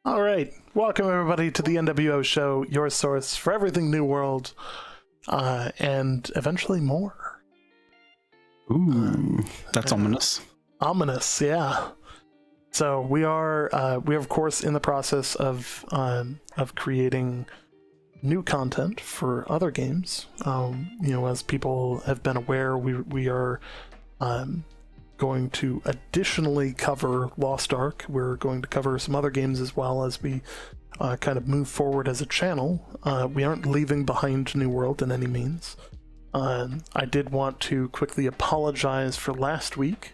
All right, welcome everybody to the NWO Show, your source for everything New World, and eventually more. Ooh, that's ominous. Ominous, yeah. So we are of course in the process of creating new content for other games. As people have been aware, we are going to additionally cover Lost Ark. We're going to cover some other games as well as we kind of move forward as a channel. We aren't leaving behind New World in any means. I did want to quickly apologize for last week,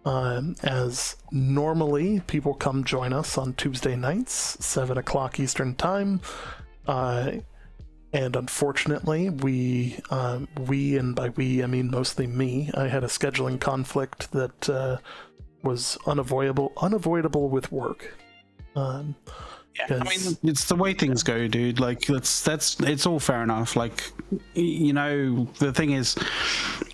as normally people come join us on Tuesday nights, 7 o'clock Eastern Time. And unfortunately, we, and by we, I mean mostly me, I had a scheduling conflict that was unavoidable with work. Yeah, I mean, it's the way things go, dude. Like, it's all fair enough. Like, the thing is,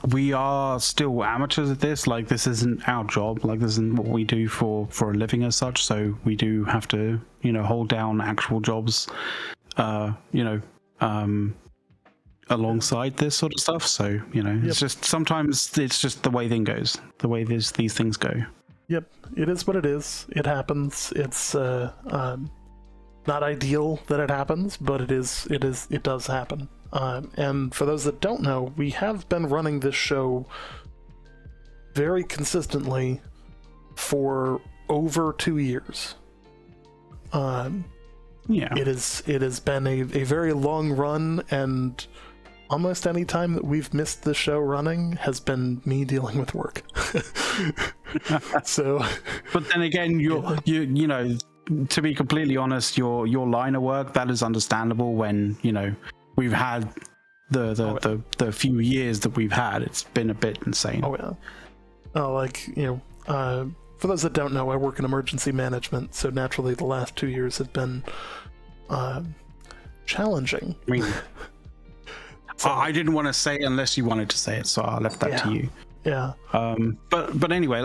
we are still amateurs at this. Like, this isn't our job. Like, this isn't what we do for a living as such. So we do have to, hold down actual jobs, alongside this sort of stuff. So, it's just, sometimes it's just the way thing goes, the way these things go. Yep, it is what it is. It happens. It's not ideal that it happens, but it does happen. And for those that don't know, we have been running this show very consistently for over 2 years. Yeah, it has been a very long run, and almost any time that we've missed the show running has been me dealing with work. So, but then again, to be completely honest, your line of work, that is understandable when we've had the few years that we've had. It's been a bit insane. Oh yeah. For those that don't know, I work in emergency management, so naturally the last 2 years have been challenging. I mean, so, I didn't want to say it unless you wanted to say it, so I left that to you. Yeah. But anyway,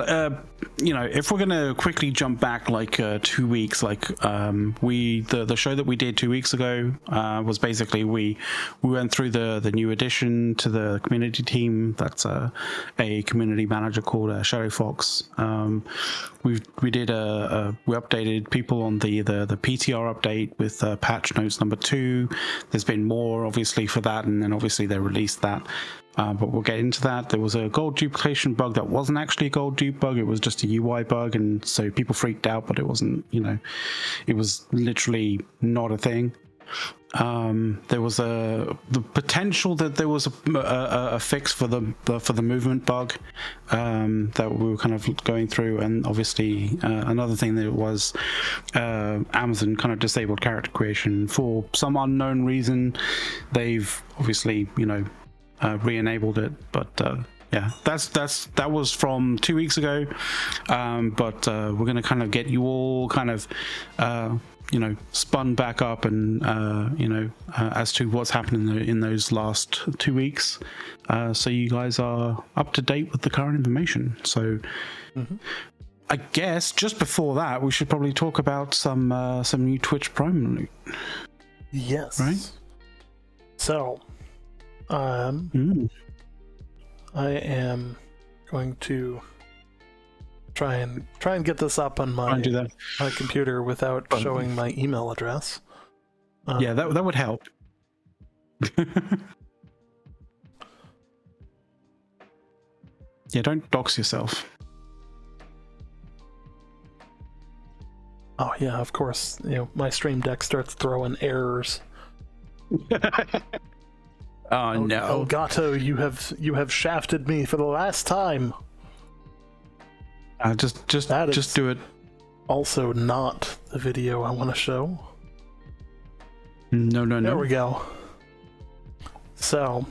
if we're gonna quickly jump back like 2 weeks, like the show that we did 2 weeks ago was basically we went through the new addition to the community team. That's a community manager called Shadow Fox. We updated people on the PTR update with patch notes number 2. There's been more obviously for that, and then obviously they released that. But we'll get into that. There was a gold duplication bug that wasn't actually a gold dupe bug. It was just a UI bug, and so people freaked out, but it wasn't, it was literally not a thing. There was the potential that there was a fix for the movement bug that we were kind of going through, and obviously another thing that was Amazon kind of disabled character creation for some unknown reason. They've obviously re-enabled it, but yeah, that was from 2 weeks ago. But we're going to kind of get you all kind of spun back up and as to what's happening in those last 2 weeks, so you guys are up to date with the current information. So I guess just before that, we should probably talk about some new Twitch Prime loot. Yes. Right. So I am going to try and get this up on my computer without showing my email address. Yeah, that would help. Yeah, don't dox yourself. Oh yeah, of course. My stream deck starts throwing errors. Oh no, Elgato, you have shafted me for the last time. Just do it. Also, not the video I want to show. No. There we go. So,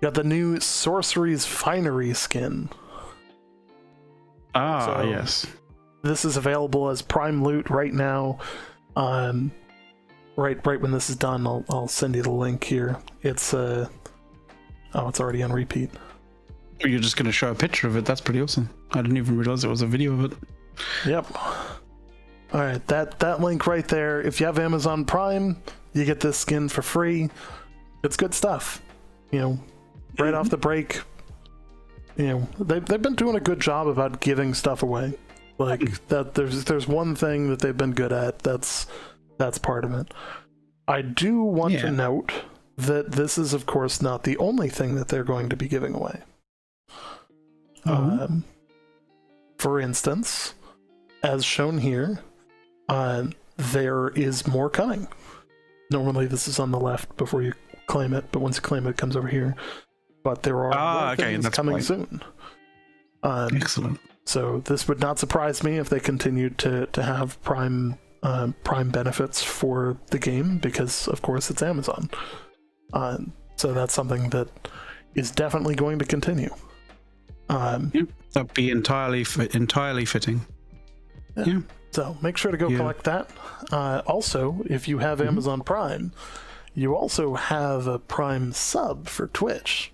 got the new Sorcery's Finery skin. Yes. This is available as Prime Loot right now. Right when this is done, I'll send you the link here. It's it's already on repeat. You're just gonna show a picture of it. That's pretty awesome. I didn't even realize it was a video of it. Yep. All right, that link right there. If you have Amazon Prime, you get this skin for free. It's good stuff. You know, right off the break. You know, they've been doing a good job about giving stuff away. Like that, there's one thing that they've been good at. That's part of it. I do want to note that this is, of course, not the only thing that they're going to be giving away. For instance, as shown here, there is more coming. Normally, this is on the left before you claim it, but once you claim it, it comes over here. But there are more things coming soon. Excellent. So this would not surprise me if they continued to have Prime benefits for the game, because of course it's Amazon. So that's something that is definitely going to continue. That'd be entirely fitting. Yeah. So make sure to go collect that. Also, if you have Amazon Prime, you also have a Prime sub for Twitch.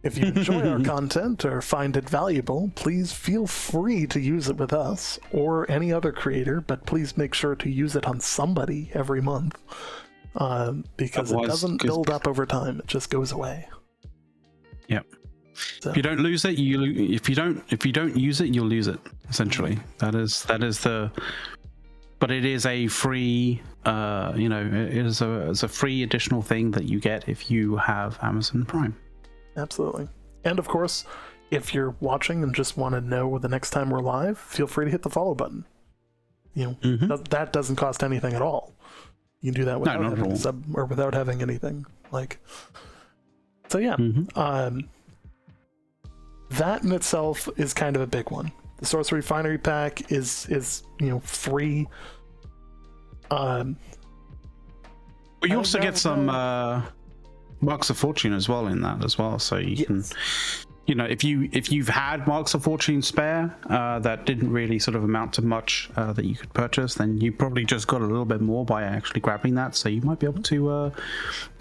If you enjoy our content or find it valuable, please feel free to use it with us or any other creator, but please make sure to use it on somebody every month, because it doesn't build up over time; it just goes away. Yep. So. If you don't lose it, if you don't use it, you'll lose it. Essentially, that is the. But it is a free, it is a free additional thing that you get if you have Amazon Prime. Absolutely. And of course, if you're watching and just want to know the next time we're live, feel free to hit the follow button. You know, that doesn't cost anything at all. You can do that without having a sub or without having anything. So yeah. That in itself is kind of a big one. The Sorcery Refinery pack is free. But you also get some Marks of Fortune as well in that as well, so you can, if you've had Marks of Fortune spare that didn't really sort of amount to much that you could purchase, then you probably just got a little bit more by actually grabbing that, so you might be able to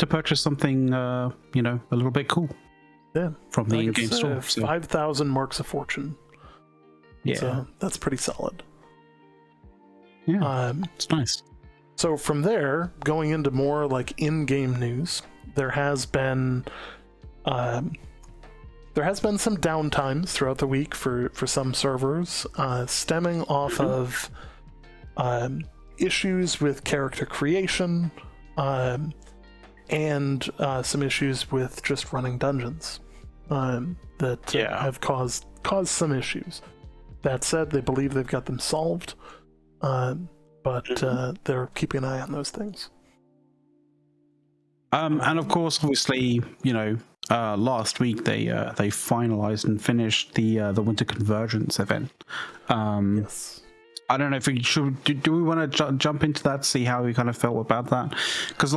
purchase something a little bit cool from the in-game store. 5,000 Marks of Fortune. So that's pretty solid. It's nice. So from there, going into more like in-game news, there has been some downtimes throughout the week for some servers, stemming off of issues with character creation, and some issues with just running dungeons that have caused some issues. That said, they believe they've got them solved, but they're keeping an eye on those things. And of course, obviously, last week they finalized and finished the Winter Convergence event. Yes. I don't know if we should. Do we want to jump into that, see how we kind of felt about that? Because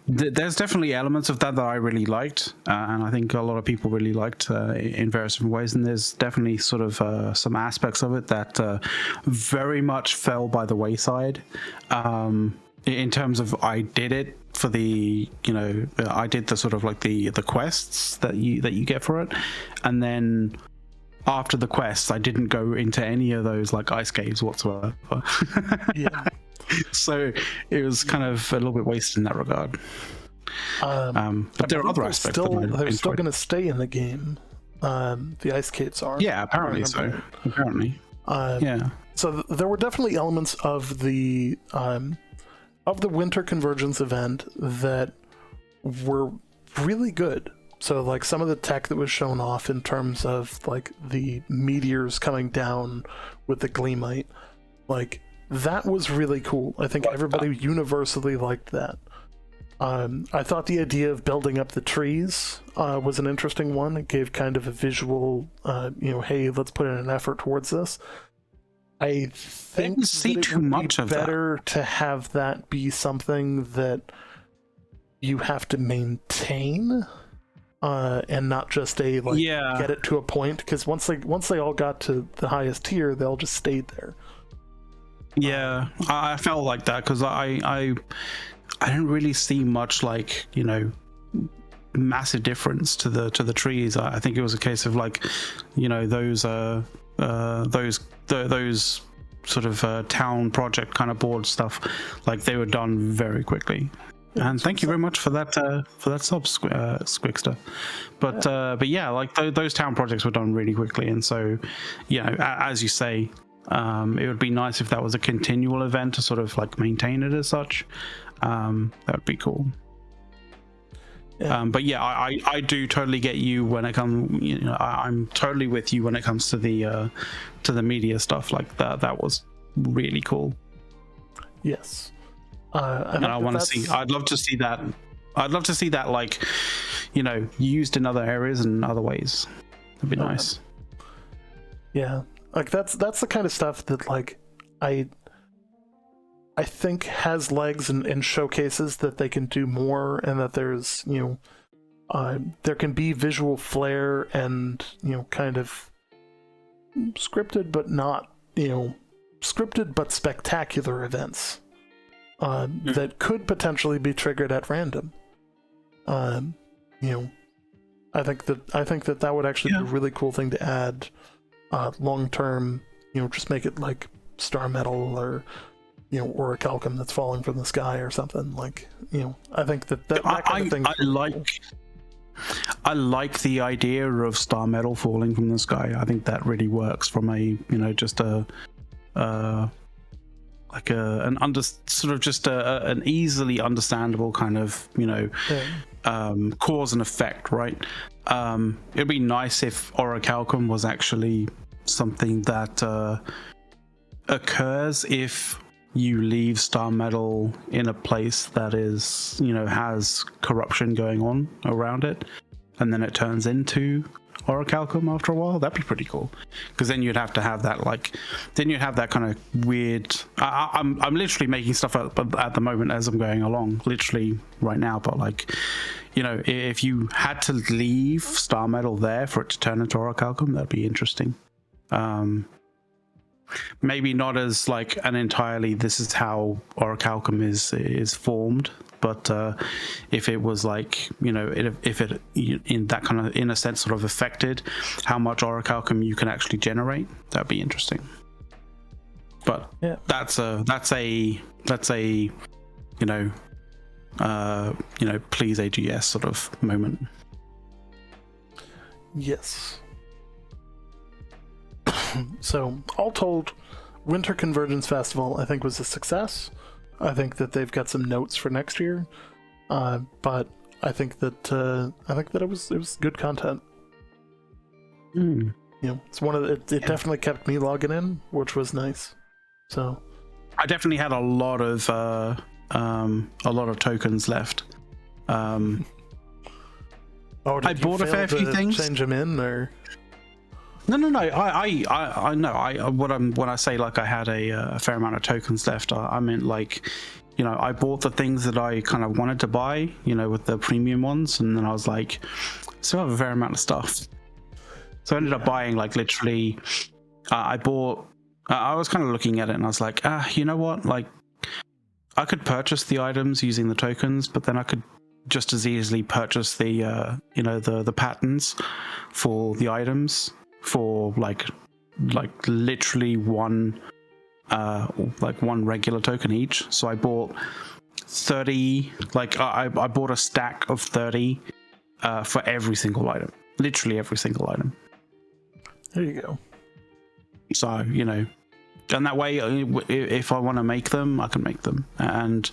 there's definitely elements of that I really liked, and I think a lot of people really liked in various different ways. And there's definitely sort of some aspects of it that very much fell by the wayside. In terms of, I did it for the, I did the sort of like the quests that you get for it, and then after the quests, I didn't go into any of those like ice caves whatsoever. So it was kind of a little bit wasted in that regard. But there are other aspects. They're still going to stay in the game. The ice caves are. Yeah, apparently so. Apparently. So there were definitely elements of the Winter Convergence event that were really good. So like some of the tech that was shown off in terms of like the meteors coming down with the gleamite, like that was really cool. I think everybody universally liked that. I thought the idea of building up the trees was an interesting one. It gave kind of a visual, hey, let's put in an effort towards this. I think didn't see that it too would much be of better to have that be something that you have to maintain, and not just get it to a point. Because once they all got to the highest tier, they all just stayed there. Yeah, I felt like that because I didn't really see much massive difference to the trees. I think it was a case of those sort of town project kind of board stuff, like they were done very quickly. And thank you very much for that sub, Squigster. But yeah, like those town projects were done really quickly, and so, you know, as you say, it would be nice if that was a continual event to sort of like maintain it as such. That would be cool. Yeah. But yeah, I do totally get you when it comes. You know, I'm totally with you when it comes to the media stuff. Like that was really cool. Yes. And I want to see. I'd love to see that. I'd love to see that, like, you know, used in other areas and other ways. That'd be nice. Yeah, like that's the kind of stuff that, like, I think has legs and showcases that they can do more, and that there's, you know, there can be visual flair and, you know, kind of scripted but not, you know, scripted but spectacular events. That could potentially be triggered at random. You know, I think that would actually be a really cool thing to add long term. You know, just make it like Star Metal or, you know, Orichalcum that's falling from the sky or something. Like, you know, I think that kind of thing. I like the idea of Star Metal falling from the sky. I think that really works from a, you know, just an easily understandable kind of, you know, cause and effect, right? It'd be nice if Orichalcum was actually something that occurs if you leave Star Metal in a place that is, you know, has corruption going on around it, and then it turns into Orichalcum after a while. That'd be pretty cool, because then you'd have to have that, like, then you'd have that kind of weird. I'm literally making stuff up at the moment as I'm going along, literally right now. But, like, you know, if you had to leave Star Metal there for it to turn into Orichalcum, that'd be interesting. Maybe not as like an entirely this is how Orichalcum is formed, but if it was like, you know, if it in that kind of, in a sense, sort of affected how much Orichalcum you can actually generate, that'd be interesting. But yeah, that's a you know, please AGS sort of moment. Yes. So, all told, Winter Convergence Festival, I think, was a success. I think that they've got some notes for next year, but I think that it was good content. You know, it's one of the, it definitely kept me logging in, which was nice. So, I definitely had a lot of tokens left. I bought a fair few things. Change them in, or. No. I know. When I say like I had a fair amount of tokens left, I meant, like, you know, I bought the things that I kind of wanted to buy, you know, with the premium ones, and then I was like, still have a fair amount of stuff. So I ended up buying, like, literally, I bought. I was kind of looking at it and I was like, you know what? Like, I could purchase the items using the tokens, but then I could just as easily purchase the, you know, the patterns for the items for like literally one regular token each. So I bought 30, like I bought a stack of 30 for every single item, literally every single item. There you go. So, you know, and that way, if I want to make them, I can make them. And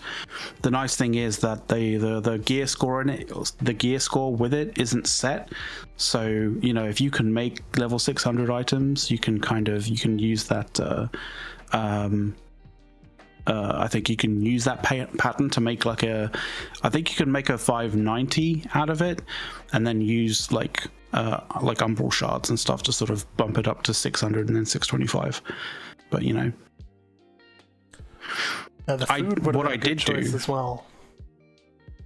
the nice thing is that the gear score in it, the gear score with it isn't set. So, you know, if you can make level 600 items, you can use that. I think you can use that pattern to make like I think you can make a 590 out of it, and then use like Umbral Shards and stuff to sort of bump it up to 600 and then 625. But, you know, the food would have been a good choice as well.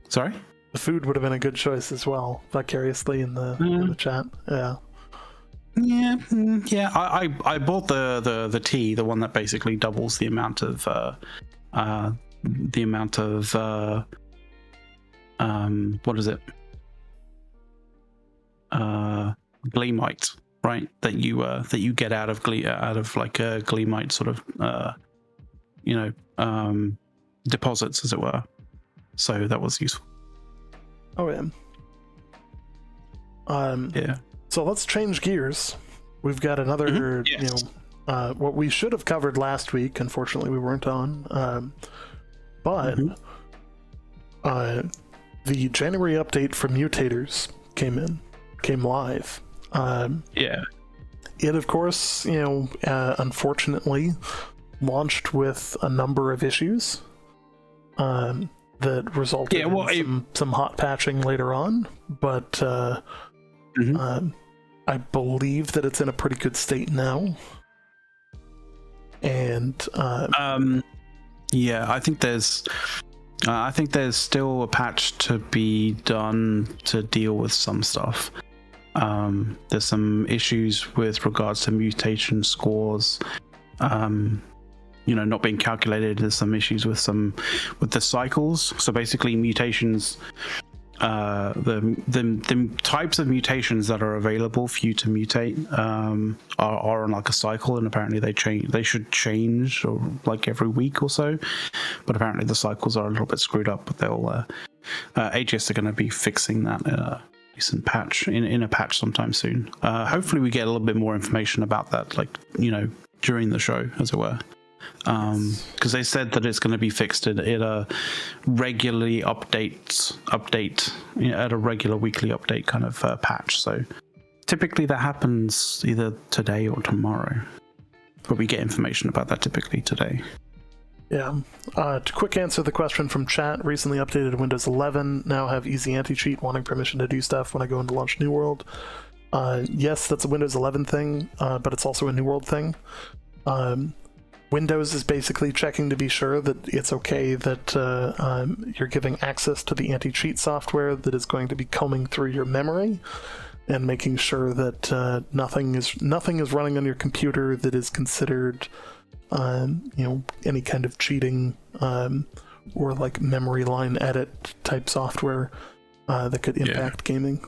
Sorry? The food would have been a good choice as well, vicariously in the chat. Yeah. Yeah. I bought the tea, the one that basically doubles the amount of what is it? Gleamite, right? That you get out of like a gleamite sort of deposits, as it were. So that was useful. Oh yeah. Yeah. So let's change gears. We've got another, Yes. What we should have covered last week. Unfortunately, we weren't on. But the January update for Mutators came live. Yeah. It, of course, unfortunately, launched with a number of issues that resulted in some hot patching later on. But I believe that it's in a pretty good state now. And yeah, I think there's still a patch to be done to deal with some stuff. There's some issues with regards to mutation scores, not being calculated. There's some issues with the cycles. So basically, mutations, the types of mutations that are available for you to mutate are on like a cycle, and apparently they should change or like every week or so. But apparently the cycles are a little bit screwed up. But they'll AGS are going to be fixing that recent patch in a patch sometime soon. Hopefully we get a little bit more information about that, like during the show, as it were. Because they said that it's going to be fixed at a regularly update at a regular weekly update kind of patch. So typically that happens either today or tomorrow, but we get information about that typically today. Yeah. To quick answer the question from chat, recently updated Windows 11, now have easy anti-cheat, wanting permission to do stuff when I go into launch New World. Yes, that's a Windows 11 thing, but it's also a New World thing. Windows is basically checking to be sure that it's okay that you're giving access to the anti-cheat software that is going to be combing through your memory and making sure that nothing is running on your computer that is considered any kind of cheating or like memory line edit type software that could impact gaming.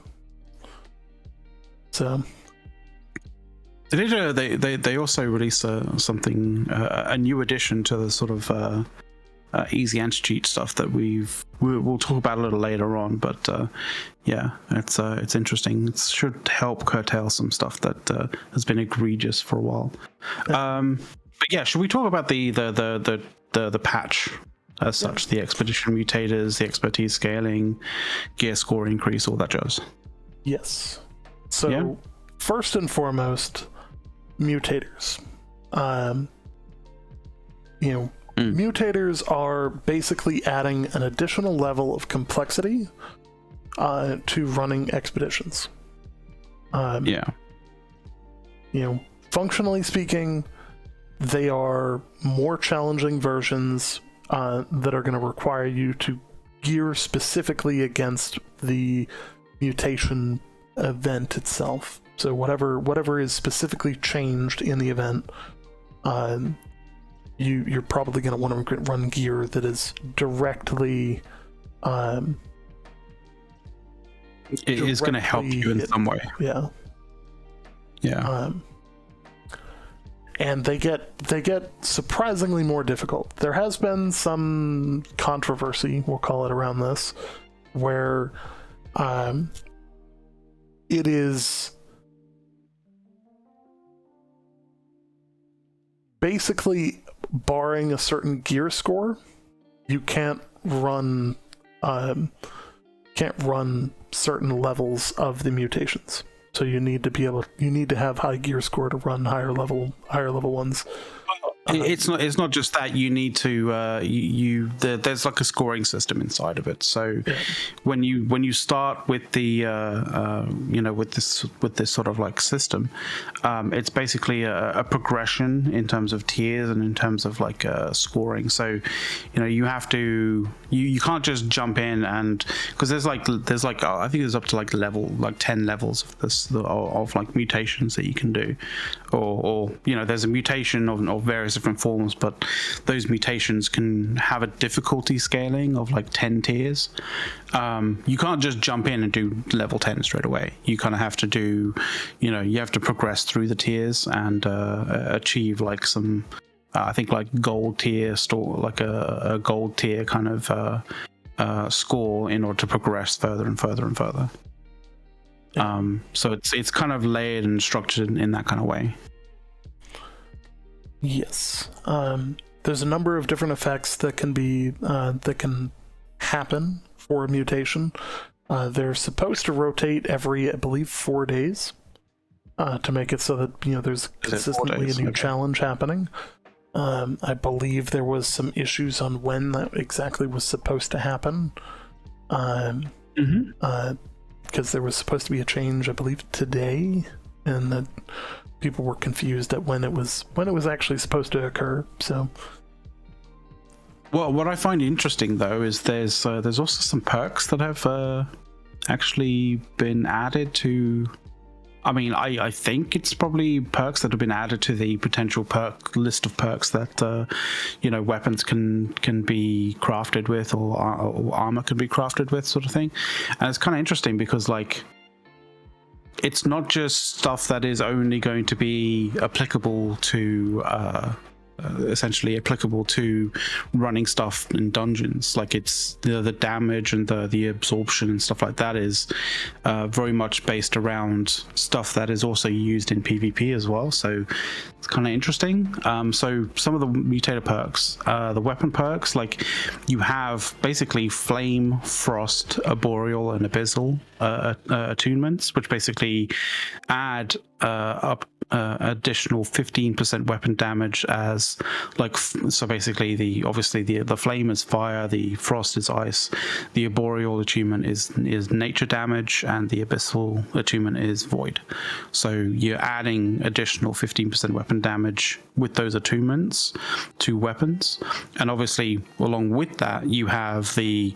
So they also released something, a new addition to the sort of easy anti-cheat stuff that we'll talk about a little later on. But it's interesting. It should help curtail some stuff that has been egregious for a while. But yeah, should we talk about the patch as such? The expedition mutators, the expertise scaling, gear score increase, all that jazz. Yes. So first and foremost, mutators. Mutators are basically adding an additional level of complexity to running expeditions. Functionally speaking, they are more challenging versions that are going to require you to gear specifically against the mutation event itself. So whatever is specifically changed in the event, you're probably going to want to run gear that is directly it is going to help you in some way. And they get surprisingly more difficult. There has been some controversy, we'll call it, around this, where it is basically, barring a certain gear score, you can't run certain levels of the mutations. So you need to have high gear score to run higher level ones. It's not just that. You need to there's like a scoring system inside of it. So when you start with the with this sort of like system, it's basically a progression in terms of tiers and in terms of like scoring. So you have to you can't just jump in, and because there's like I think there's up to like 10 levels of this of like mutations that you can do, or there's a mutation of various different forms, but those mutations can have a difficulty scaling of like 10 tiers. You can't just jump in and do level 10 straight away. You kind of have to do, you have to progress through the tiers and achieve like some, I think like gold tier like a gold tier kind of score in order to progress further and further and further. So it's kind of layered and structured in that kind of way. Yes. There's a number of different effects that can happen for a mutation. They're supposed to rotate every, I believe, 4 days, to make it so that there's consistently a new challenge happening. I believe there was some issues on when that exactly was supposed to happen. Because there was supposed to be a change, I believe, today, and that people were confused at when it was actually supposed to occur. So, well, what I find interesting though is there's also some perks that have actually been added to. I mean, I think it's probably perks that have been added to the potential perk list of perks that weapons can be crafted with, or armor can be crafted with, sort of thing. And it's kind of interesting because like it's not just stuff that is only going to be applicable to essentially applicable to running stuff in dungeons. Like it's the damage and the absorption and stuff like that is very much based around stuff that is also used in PvP as well. So it's kind of interesting. So some of the mutator perks, the weapon perks, like you have basically flame, frost, arboreal, and abyssal attunements, which basically add up additional 15% weapon damage as like, so basically the flame is fire, the frost is ice, the arboreal attunement is nature damage, and the abyssal attunement is void. So you're adding additional 15% weapon damage with those attunements to weapons, and obviously along with that you have the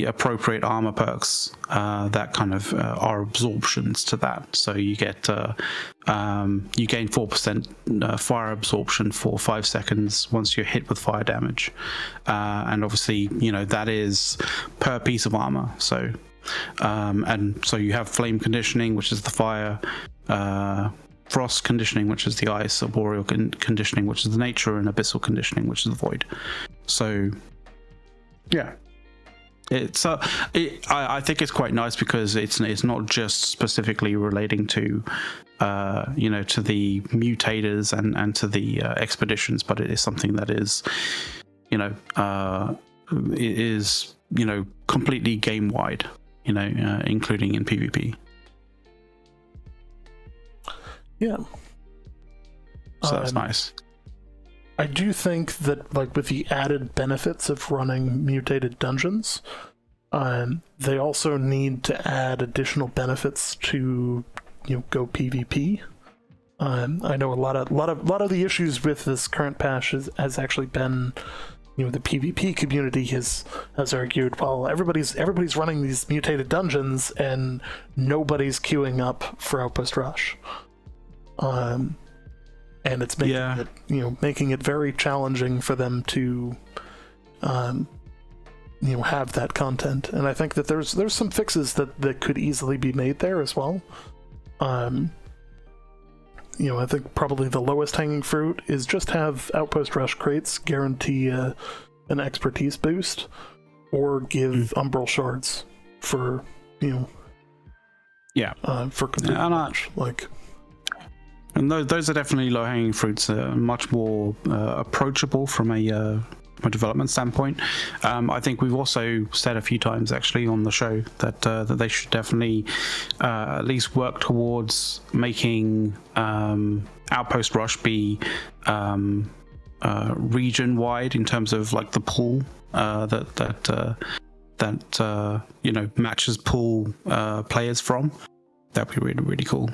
appropriate armor perks that kind of are absorptions to that. So you get you gain 4% fire absorption for 5 seconds once you're hit with fire damage, and obviously that is per piece of armor. So and so you have flame conditioning, which is the fire, frost conditioning, which is the ice, arboreal conditioning, which is the nature, and abyssal conditioning, which is the void. So yeah. It's I think it's quite nice because it's not just specifically relating to to the mutators and to the expeditions, but it is something that is completely game wide, including in PvP. Yeah. So that's nice. I do think that, like, with the added benefits of running mutated dungeons, they also need to add additional benefits to, go PvP. I know a lot of the issues with this current patch has actually been, the PvP community has argued, well, everybody's running these mutated dungeons and nobody's queuing up for Outpost Rush. And it's making it, making it very challenging for them to, have that content. And I think that there's some fixes that could easily be made there as well. I think probably the lowest hanging fruit is just have Outpost Rush crates guarantee an expertise boost, or give Umbral Shards for, for complete match. And those are definitely low-hanging fruits, much more approachable from a development standpoint. I think we've also said a few times actually on the show that they should definitely at least work towards making Outpost Rush be region-wide in terms of like the pool that matches pool players from. That'd be really, really cool.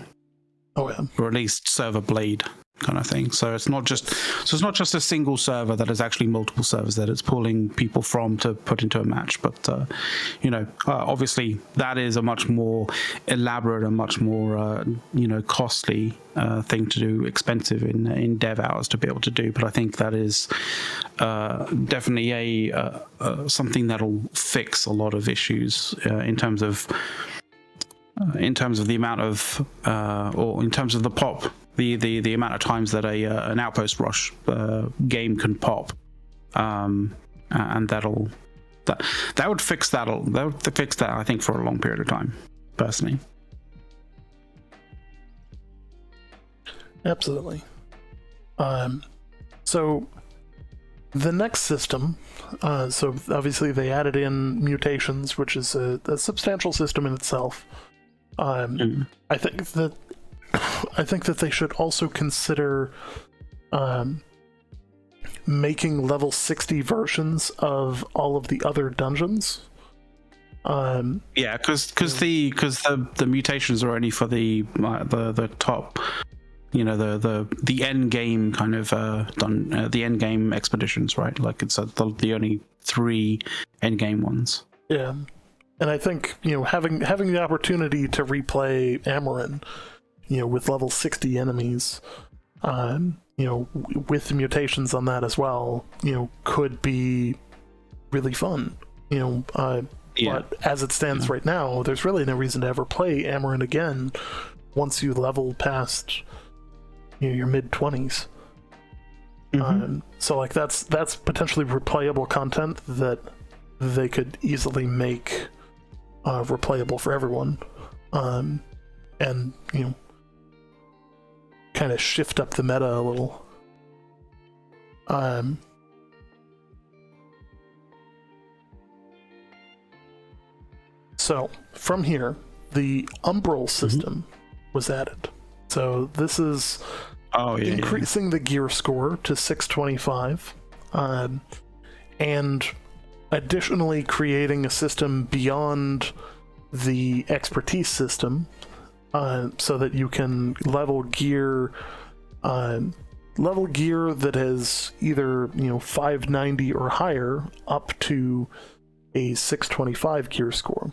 Oh yeah. Or at least server blade kind of thing. So it's not just a single server that is actually multiple servers that it's pulling people from to put into a match. But obviously that is a much more elaborate and much more costly thing to do, expensive in dev hours to be able to do. But I think that is definitely something that'll fix a lot of issues in terms of the amount of or in terms of the pop. The amount of times that an outpost rush game can pop, and that would fix that. That would fix that, I think, for a long period of time, personally. Absolutely. So the next system, so obviously they added in mutations, which is a substantial system in itself. I think that they should also consider making level 60 versions of all of the other dungeons. Because the mutations are only for the top, the end game kind of the end game expeditions, right? Like it's the only 3 end game ones. Yeah, and I think having the opportunity to replay Amarin, with level 60 enemies, with mutations on that as well, could be really fun. But as it stands right now, there's really no reason to ever play Amarin again once you level past your mid-20s. So like that's potentially replayable content that they could easily make replayable for everyone, and kind of shift up the meta a little. So from here, the Umbral system was added. So this is increasing the gear score to 625, and additionally creating a system beyond the expertise system, so that you can level gear that is either 590 or higher up to a 625 gear score.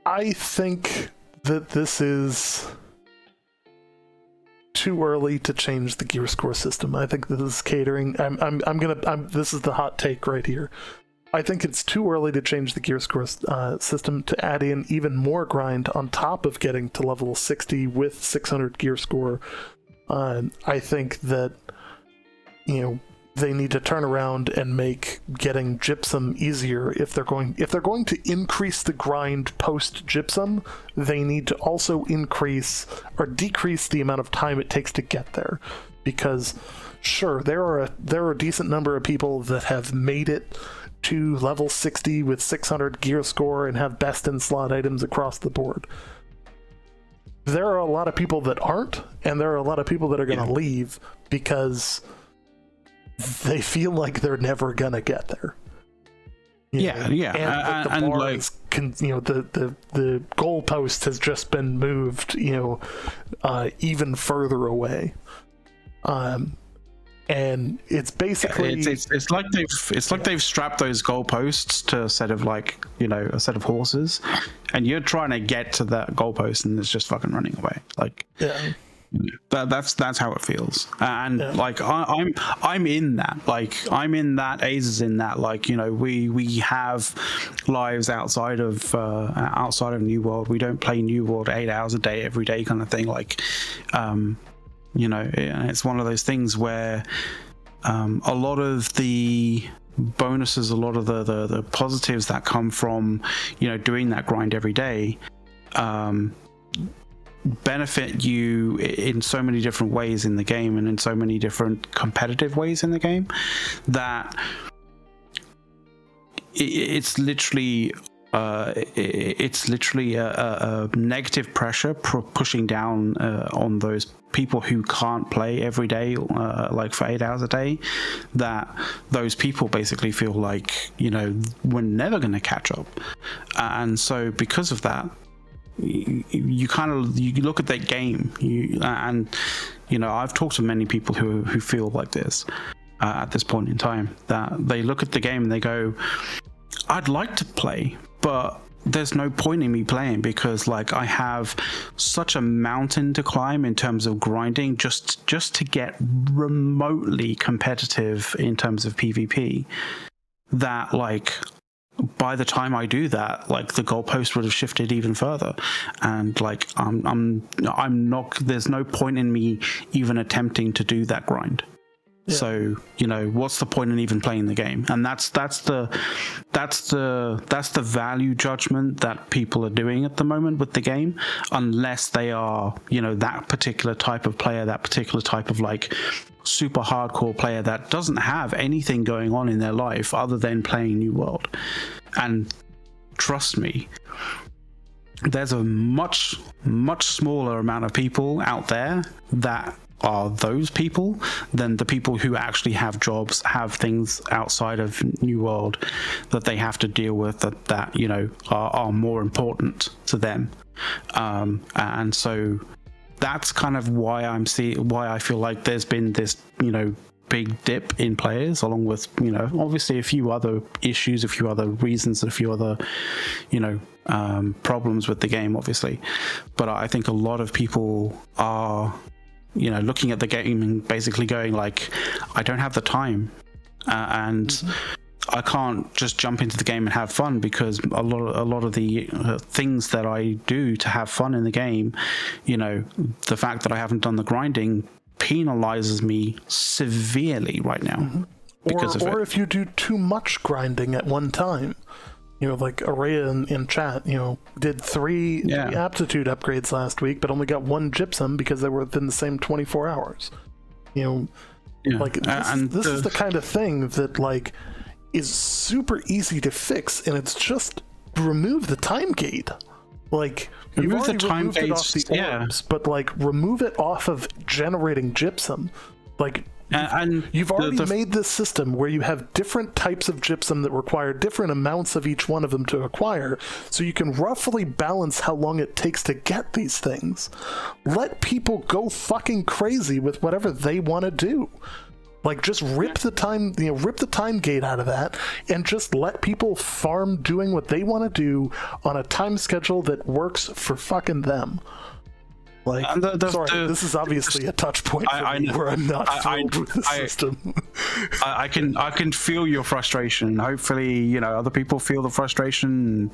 I think that this is too early to change the gear score system. I think this is catering. This is the hot take right here. I think it's too early to change the gear score system to add in even more grind on top of getting to level 60 with 600 gear score. I think that they need to turn around and make getting gypsum easier. If they're going to increase the grind post gypsum, they need to also increase or decrease the amount of time it takes to get there. Because sure, there are a decent number of people that have made it to level 60 with 600 gear score and have best in slot items across the board. There are a lot of people that aren't, and there are a lot of people that are going to leave because they feel like they're never gonna get there. And the bar is, the goalpost has just been moved, even further away. And it's basically it's like they've strapped those goalposts to a set of a set of horses, and you're trying to get to that goalpost and it's just fucking running away. That's how it feels, and I'm in that. I'm in that. Aze is in that. We have lives outside of New World. We don't play New World 8 hours a day every day, kind of thing. It's one of those things where a lot of the bonuses, a lot of the positives that come from doing that grind every day, benefit you in so many different ways in the game and in so many different competitive ways in the game that it's literally it's literally a negative pressure pushing down on those people who can't play every day, like for 8 hours a day, that those people basically feel like, we're never going to catch up. And so because of that, you look at that game, I've talked to many people who feel like this at this point in time, that they look at the game and they go, I'd like to play, but there's no point in me playing because I have such a mountain to climb in terms of grinding just to get remotely competitive in terms of PvP, that by the time I do that, the goalpost would have shifted even further, and I'm not. There's no point in me even attempting to do that grind. Yeah. So what's the point in even playing the game? And that's the value judgment that people are doing at the moment with the game, unless they are that particular type of player, that particular type of super hardcore player that doesn't have anything going on in their life other than playing New World. And trust me, there's a much smaller amount of people out there that are those people than the people who actually have jobs, have things outside of New World that they have to deal with that are more important to them. And so that's kind of why why I feel like there's been this big dip in players, along with obviously a few other issues, a few other reasons, a few other problems with the game, obviously. But I think a lot of people are looking at the game and basically going I don't have the time, and I can't just jump into the game and have fun, because a lot of the things that I do to have fun in the game, the fact that I haven't done the grinding penalizes me severely right now because of it. Or if you do too much grinding at one time. Araya in chat, did three aptitude upgrades last week, but only got one gypsum because they were within the same 24 hours. This is the kind of thing that is super easy to fix, and it's just remove the time gate. You've already removed it off the orbs, but remove it off of generating gypsum. And you've already made this system where you have different types of gypsum that require different amounts of each one of them to acquire, so you can roughly balance how long it takes to get these things. Let people go fucking crazy with whatever they want to do. Just rip the time gate out of that, and just let people farm doing what they want to do on a time schedule that works for fucking them. This is obviously a touch point for me where I'm not thrilled with the system. I can feel your frustration. Hopefully, other people feel the frustration.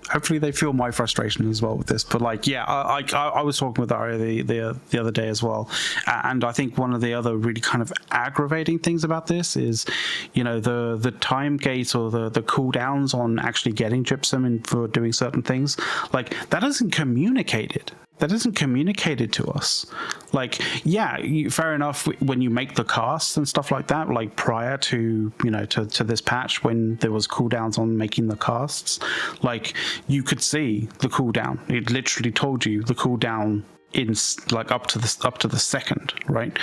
Hopefully they feel my frustration as well with this. But I was talking with Aria the other day as well, and I think one of the other really kind of aggravating things about this is, the time gates or the cooldowns on actually getting gypsum and for doing certain things, that isn't communicated. That isn't communicated to us. Fair enough when you make the casts and stuff like that, prior to, to this patch, when there was cooldowns on making the casts, you could see the cooldown. It literally told you the cooldown in up to the second, right?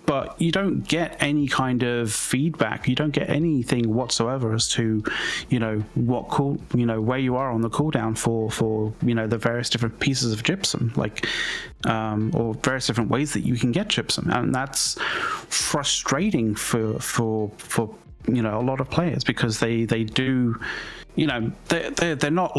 But you don't get any kind of feedback. You don't get anything whatsoever as to where you are on the cooldown for the various different pieces of gypsum, or various different ways that you can get gypsum, and that's frustrating for a lot of players, because they do, they're not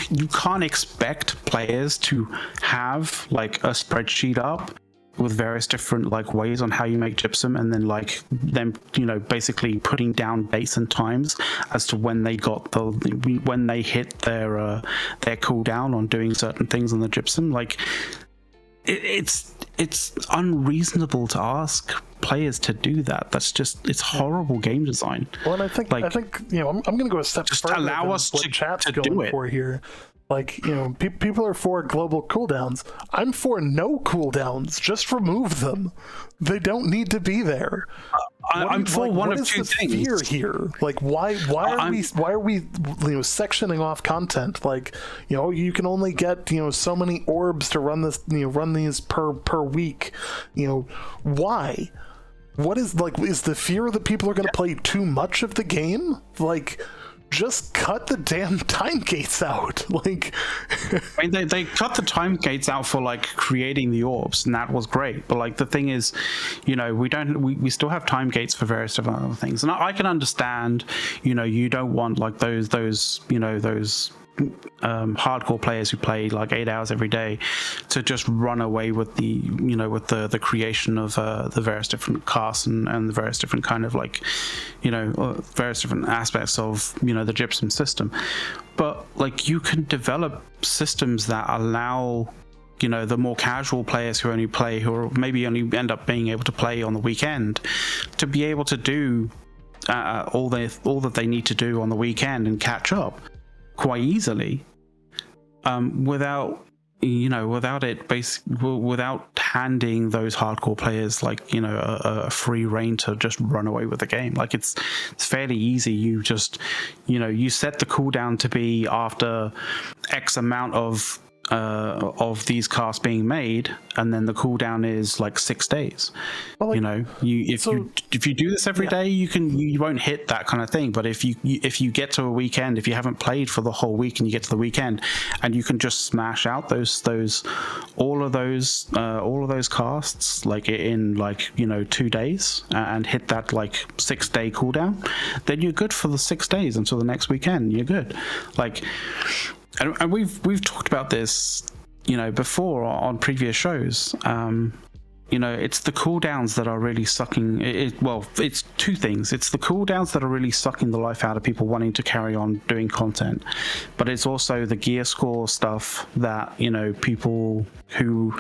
you can't expect players to have a spreadsheet up with various different like ways on how you make gypsum, and then like them, you know, basically putting down dates and times as to when they got when they hit their cooldown on doing certain things on the gypsum. Like it's unreasonable to ask players to do that. That's just, it's horrible game design. Well, and I think you know, I'm going to go a step just further. Allow us to chat's do going it for here. Like, people are for global cooldowns. I'm for no cooldowns. Just remove them. They don't need to be there. I'm for one of two things. Fear here? Like, why are we sectioning off content? Like, you can only get so many orbs to run this, run these per week. Why? What is the fear that people are going to play too much of the game? Like, just cut the damn time gates out. Like, I mean, they cut the time gates out for like creating the orbs, and that was great. But like the thing is, we still have time gates for various different other things, and I can understand, you don't want like those hardcore players who play like 8 hours every day to just run away with the creation of the various different casts and the various different kind of like various different aspects of the gypsum system. But like you can develop systems that allow the more casual players who maybe only end up being able to play on the weekend to be able to do all that they need to do on the weekend and catch up quite easily, without handing those hardcore players like a free reign to just run away with the game. Like it's fairly easy. You just you set the cooldown to be after X amount of these casts being made, and then the cooldown is like 6 days. Well, like, if you do this every day, you won't hit that kind of thing. But if you get to a weekend, if you haven't played for the whole week and you get to the weekend, and you can just smash out all of those casts like in 2 days and hit that like 6 day cooldown, then you're good for the 6 days until the next weekend. You're good. Like. And we've talked about this, before on previous shows. It's the cooldowns that are really sucking. It's two things. It's the cooldowns that are really sucking the life out of people wanting to carry on doing content, but it's also the gear score stuff that people who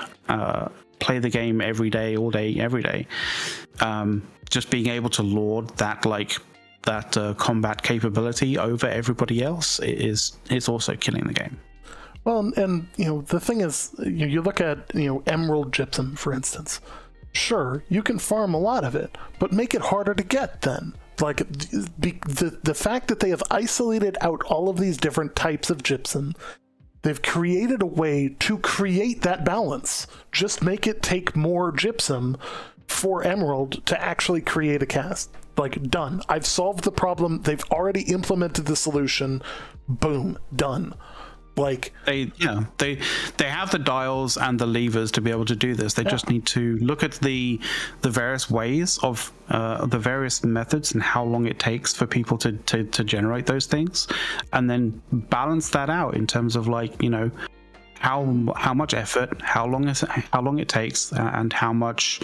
play the game every day, all day, every day, just being able to lord that combat capability over everybody else is also killing the game. Well, and the thing is, you look at Emerald Gypsum, for instance. Sure, you can farm a lot of it, but make it harder to get then. Like the fact that they have isolated out all of these different types of gypsum, they've created a way to create that balance. Just make it take more gypsum for Emerald to actually create a cast. Like, done. I've solved the problem. They've already implemented the solution. Boom, done. Like they have the dials and the levers to be able to do this. They just need to look at the various ways of the various methods and how long it takes for people to generate those things, and then balance that out in terms of how much effort, how long it takes, and how much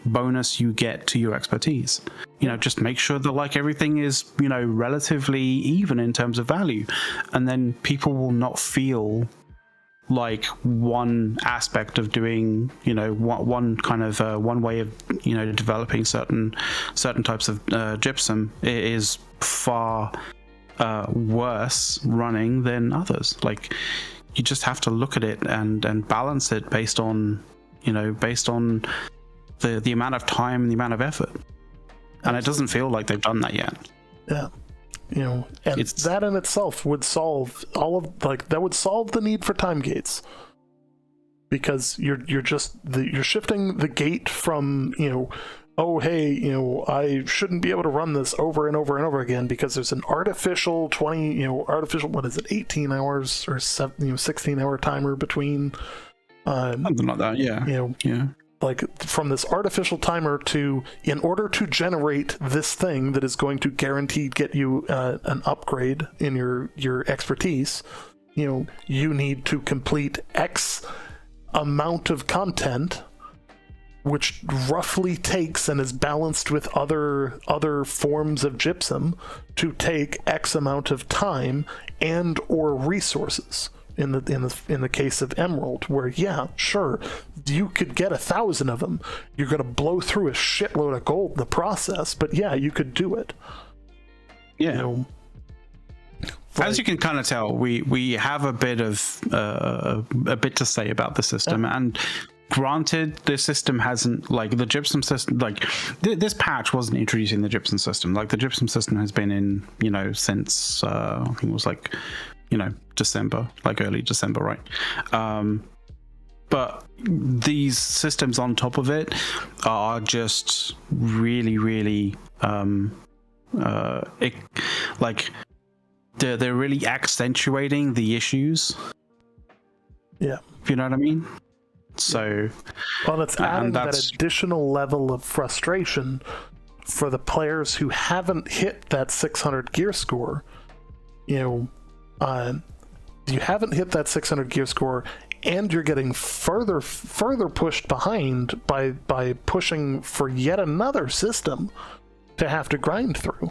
bonus you get to your expertise. Just make sure that everything is relatively even in terms of value, and then people will not feel like one aspect of doing one kind of one way of developing certain types of gypsum is far worse running than others. Like, you just have to look at it and balance it based on the amount of time and the amount of effort. And it doesn't feel like they've done that yet. Yeah. And that in itself would solve that would solve the need for time gates. Because you're shifting the gate from, oh, hey, I shouldn't be able to run this over and over and over again because there's an artificial 18 hours or 16 hour timer between. Something like that, yeah. Yeah. Like from this artificial timer to, in order to generate this thing that is going to guaranteed get you an upgrade in your expertise, you need to complete X amount of content, which roughly takes and is balanced with other forms of gypsum to take X amount of time and or resources. In the case of Emerald, where sure, you could get 1,000 of them. You're going to blow through a shitload of gold in the process, but you could do it. Yeah. As you can kind of tell, we have a bit to say about the system, and granted, the system hasn't, like, the gypsum system, like this patch wasn't introducing the gypsum system. Like, the gypsum system has been in, since I think it was like, December, like early December, right? But these systems on top of it are just really, really they're really accentuating the issues. Yeah, you know what I mean. So, well, it's adding that additional level of frustration for the players who haven't hit that 600 gear score. You haven't hit that 600 gear score, and you're getting further pushed behind by pushing for yet another system to have to grind through,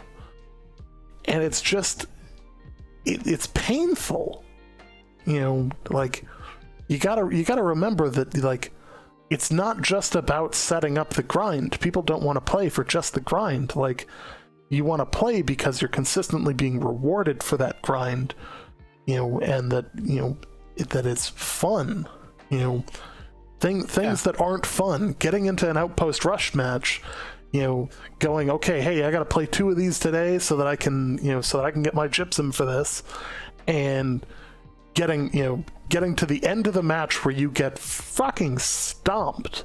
and it's just it's painful. Like, you gotta remember that, like, it's not just about setting up the grind. People don't want to play for just the grind. Like, you want to play because you're consistently being rewarded for that grind, and that that it's fun. Things that aren't fun, getting into an outpost rush match, going, okay, hey, I got to play 2 of these today so that I can get my gypsum for this, and getting to the end of the match where you get fucking stomped,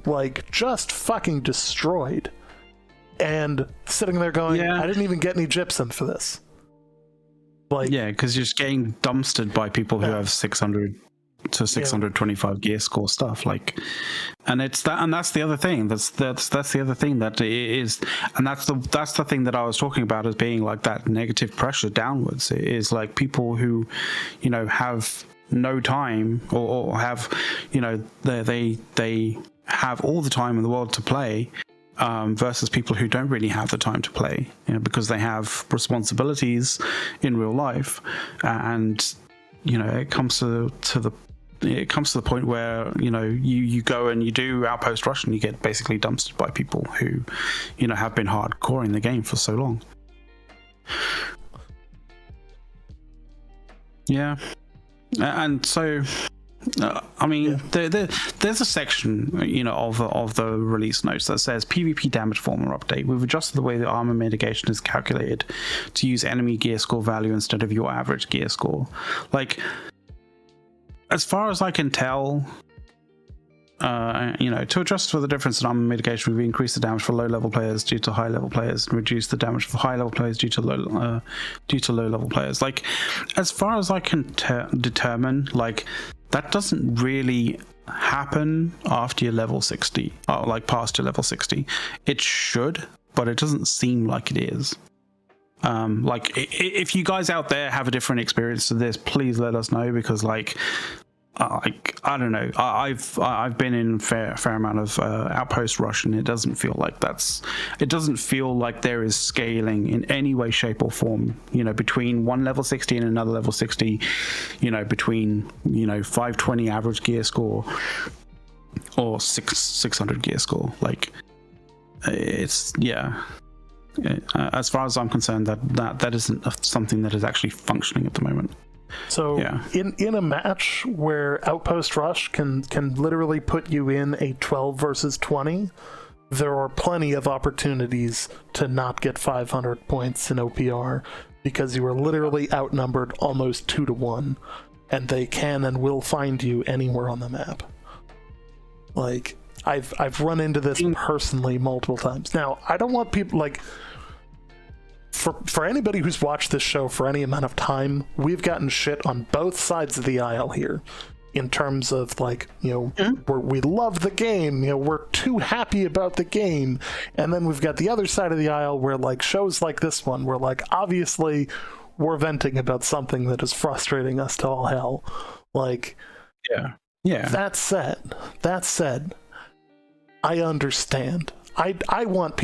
like, just fucking destroyed, and sitting there going, I didn't even get any gypsum for this. Like, because you're just getting dumpstered by people who have 600 to 625 gear score stuff, like, and it's that, and that's the other thing. That's the other thing that it is, and that's the thing that I was talking about as being like that negative pressure downwards. It is like people who, have no time, or have, they have all the time in the world to play. Versus people who don't really have the time to play, because they have responsibilities in real life, and it comes to the point where you go and you do outpost rush and you get basically dumpstered by people who have been hardcoring the game for so long. Yeah, and so. There's a section, of the release notes that says PvP damage former update. We've adjusted the way the armor mitigation is calculated to use enemy gear score value instead of your average gear score. Like, as far as I can tell, to adjust for the difference in armor mitigation, we've increased the damage for low-level players due to high-level players, and reduced the damage for high-level players due to low-level players. Like, as far as I can determine, like, that doesn't really happen after your level 60, or like past your level 60. It should, but it doesn't seem like it is. Like, if you guys out there have a different experience to this, please let us know, because I don't know. I've been in a fair amount of outpost rush, and it doesn't feel like there is scaling in any way, shape, or form. Between one level 60 and another level 60. Between 520 average gear score or 600 gear score. Like, it's as far as I'm concerned, that isn't something that is actually functioning at the moment. So in a match where Outpost Rush can literally put you in a 12 versus 20, there are plenty of opportunities to not get 500 points in OPR, because you are literally outnumbered almost 2-1, and they can and will find you anywhere on the map. Like, I've run into this personally multiple times. Now, I don't want people, like, for anybody who's watched this show for any amount of time, we've gotten shit on both sides of the aisle here, in terms of, like, we love the game, we're too happy about the game, and then we've got the other side of the aisle where, like, shows like this one, where, like, obviously we're venting about something that is frustrating us to all hell. Like, that said, I understand. I want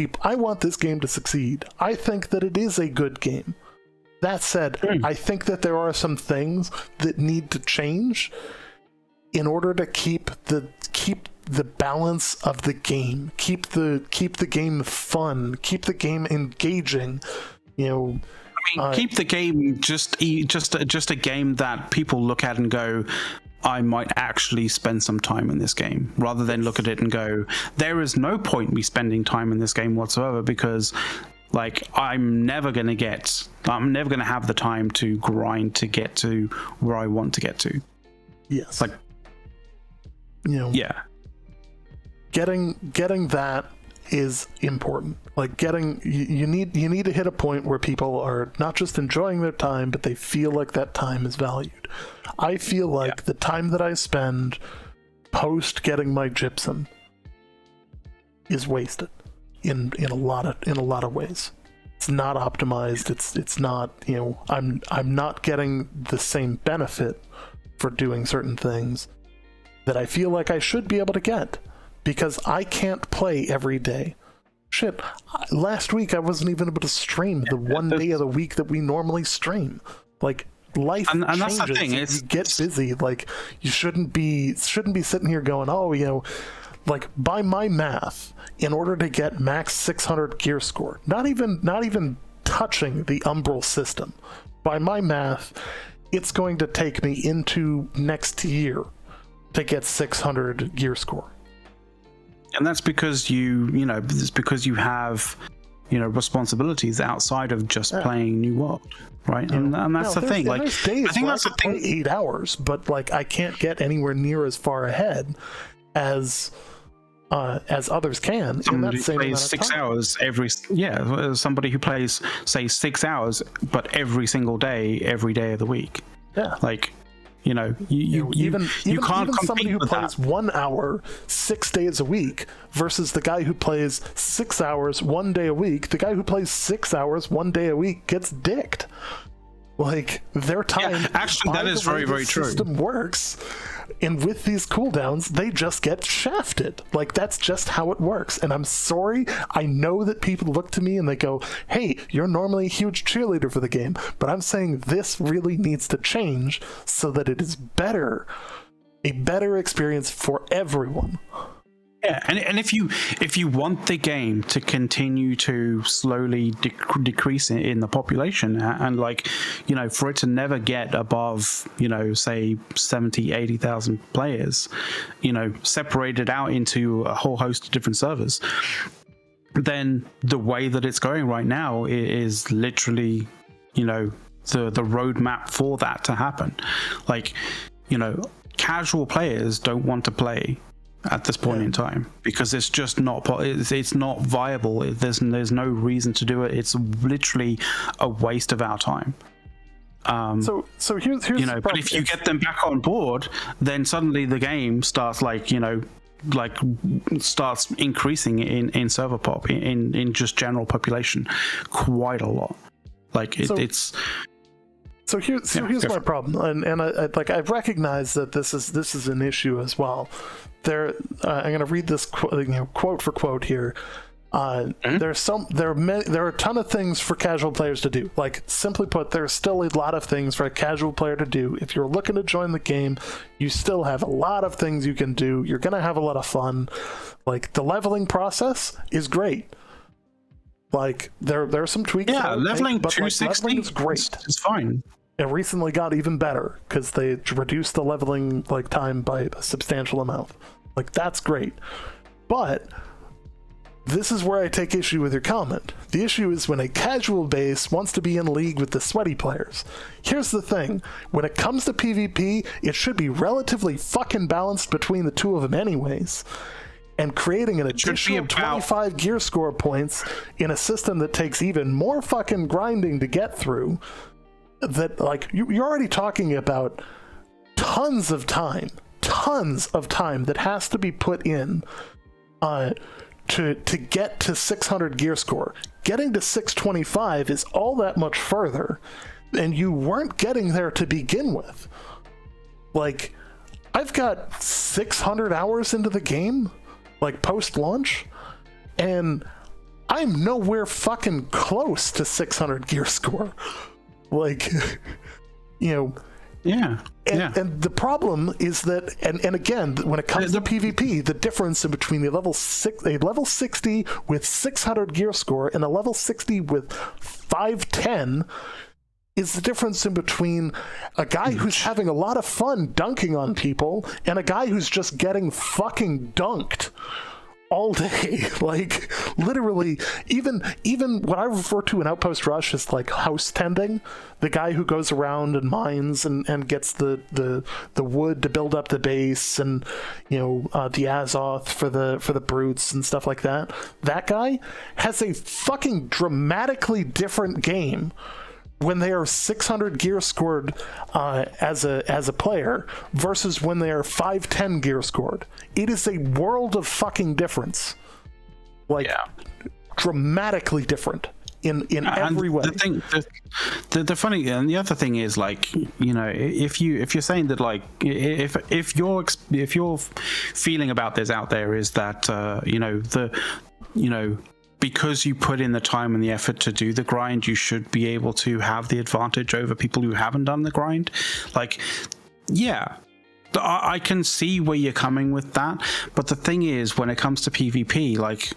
this game to succeed. I think that it is a good game. That said, I think that there are some things that need to change in order to keep the balance of the game, keep the game fun, keep the game engaging. keep the game just a game that people look at and go, I might actually spend some time in this game, rather than look at it and go, there is no point me spending time in this game whatsoever, because like I'm never going to have the time to grind to get to where I want to get to. Yes. Like, yeah. Getting that is important. Like you need to hit a point where people are not just enjoying their time, but they feel like that time is valued. I feel like the time that I spend post getting my gypsum is wasted in a lot of ways. It's not optimized. It's not, I'm not getting the same benefit for doing certain things that I feel like I should be able to get, because I can't play every day. Shit, last week I wasn't even able to stream the one day of the week that we normally stream. Like, life and changes. That's the thing. You get busy. Like, you shouldn't be sitting here going, like, by my math, in order to get max 600 gear score, not even touching the Umbral system, by my math, it's going to take me into next year to get 600 gear score. And that's because it's because you have, responsibilities outside of just playing New World, right? And that's the thing. Like, I think that's the thing. 8 hours, but like I can't get anywhere near as far ahead as others can. Somebody in that same plays amount of 6 time. hours somebody who plays, say, 6 hours, but every single day, every day of the week. Yeah, like. You can't compete somebody who with plays that. 1 hour 6 days a week versus the guy who plays 6 hours 1 day a week. The guy who plays 6 hours 1 day a week gets dicked. Like, their time. Yeah, actually, that is very, very true. The system works, and with these cooldowns, they just get shafted. Like, that's just how it works. And I'm sorry. I know that people look to me and they go, "Hey, you're normally a huge cheerleader for the game," but I'm saying this really needs to change so that it is a better experience for everyone. Yeah, and if you want the game to continue to slowly decrease in the population, and for it to never get above, say 70, 80,000 players, separated out into a whole host of different servers, then the way that it's going right now is literally, the roadmap for that to happen. Like, casual players don't want to play at this point in time, because it's just not it's not viable. There's no reason to do it. It's literally a waste of our time. So here's the but if you get them back on board, then suddenly the game starts starts increasing in server pop, in just general population quite a lot. Like it's. So here's my problem, and I recognize that this is an issue as well. I'm going to read this quote for quote here. There are a ton of things for casual players to do. Like, simply put, there's still a lot of things for a casual player to do. If you're looking to join the game, you still have a lot of things you can do. You're going to have a lot of fun. Like, the leveling process is great. Like, there are some tweaks. Yeah, leveling 260 leveling is great. It's fine. It recently got even better because they reduced the leveling time by a substantial amount. Like, that's great. But this is where I take issue with your comment. The issue is when a casual base wants to be in league with the sweaty players. Here's the thing. When it comes to PvP, it should be relatively fucking balanced between the two of them anyways. And creating an additional 25 gear score points in a system that takes even more fucking grinding to get through, that, like, you're already talking about tons of time that has to be put in to get to 600 gear score. Getting to 625 is all that much further, and you weren't getting there to begin with. Like, I've got 600 hours into the game, like, post-launch, and I'm nowhere fucking close to 600 gear score. Like, Yeah. And the problem is that, and again, when it comes to PvP, the difference in between a level 60 with 600 gear score and a level 60 with 510 is the difference in between a guy who's having a lot of fun dunking on people and a guy who's just getting fucking dunked all day. Like, literally, even what I refer to in Outpost Rush as like house tending, the guy who goes around and mines and gets the wood to build up the base, and the Azoth for the brutes and stuff like that. That guy has a fucking dramatically different game when they are 600 gear scored as a player versus when they are 510 gear scored. It is a world of fucking difference. Like, dramatically different in every way. The funny and the other thing is, like, if you're saying that, like, if your feeling about this out there is that because you put in the time and the effort to do the grind, you should be able to have the advantage over people who haven't done the grind. Like, yeah, I can see where you're coming with that. But the thing is, when it comes to PvP, like,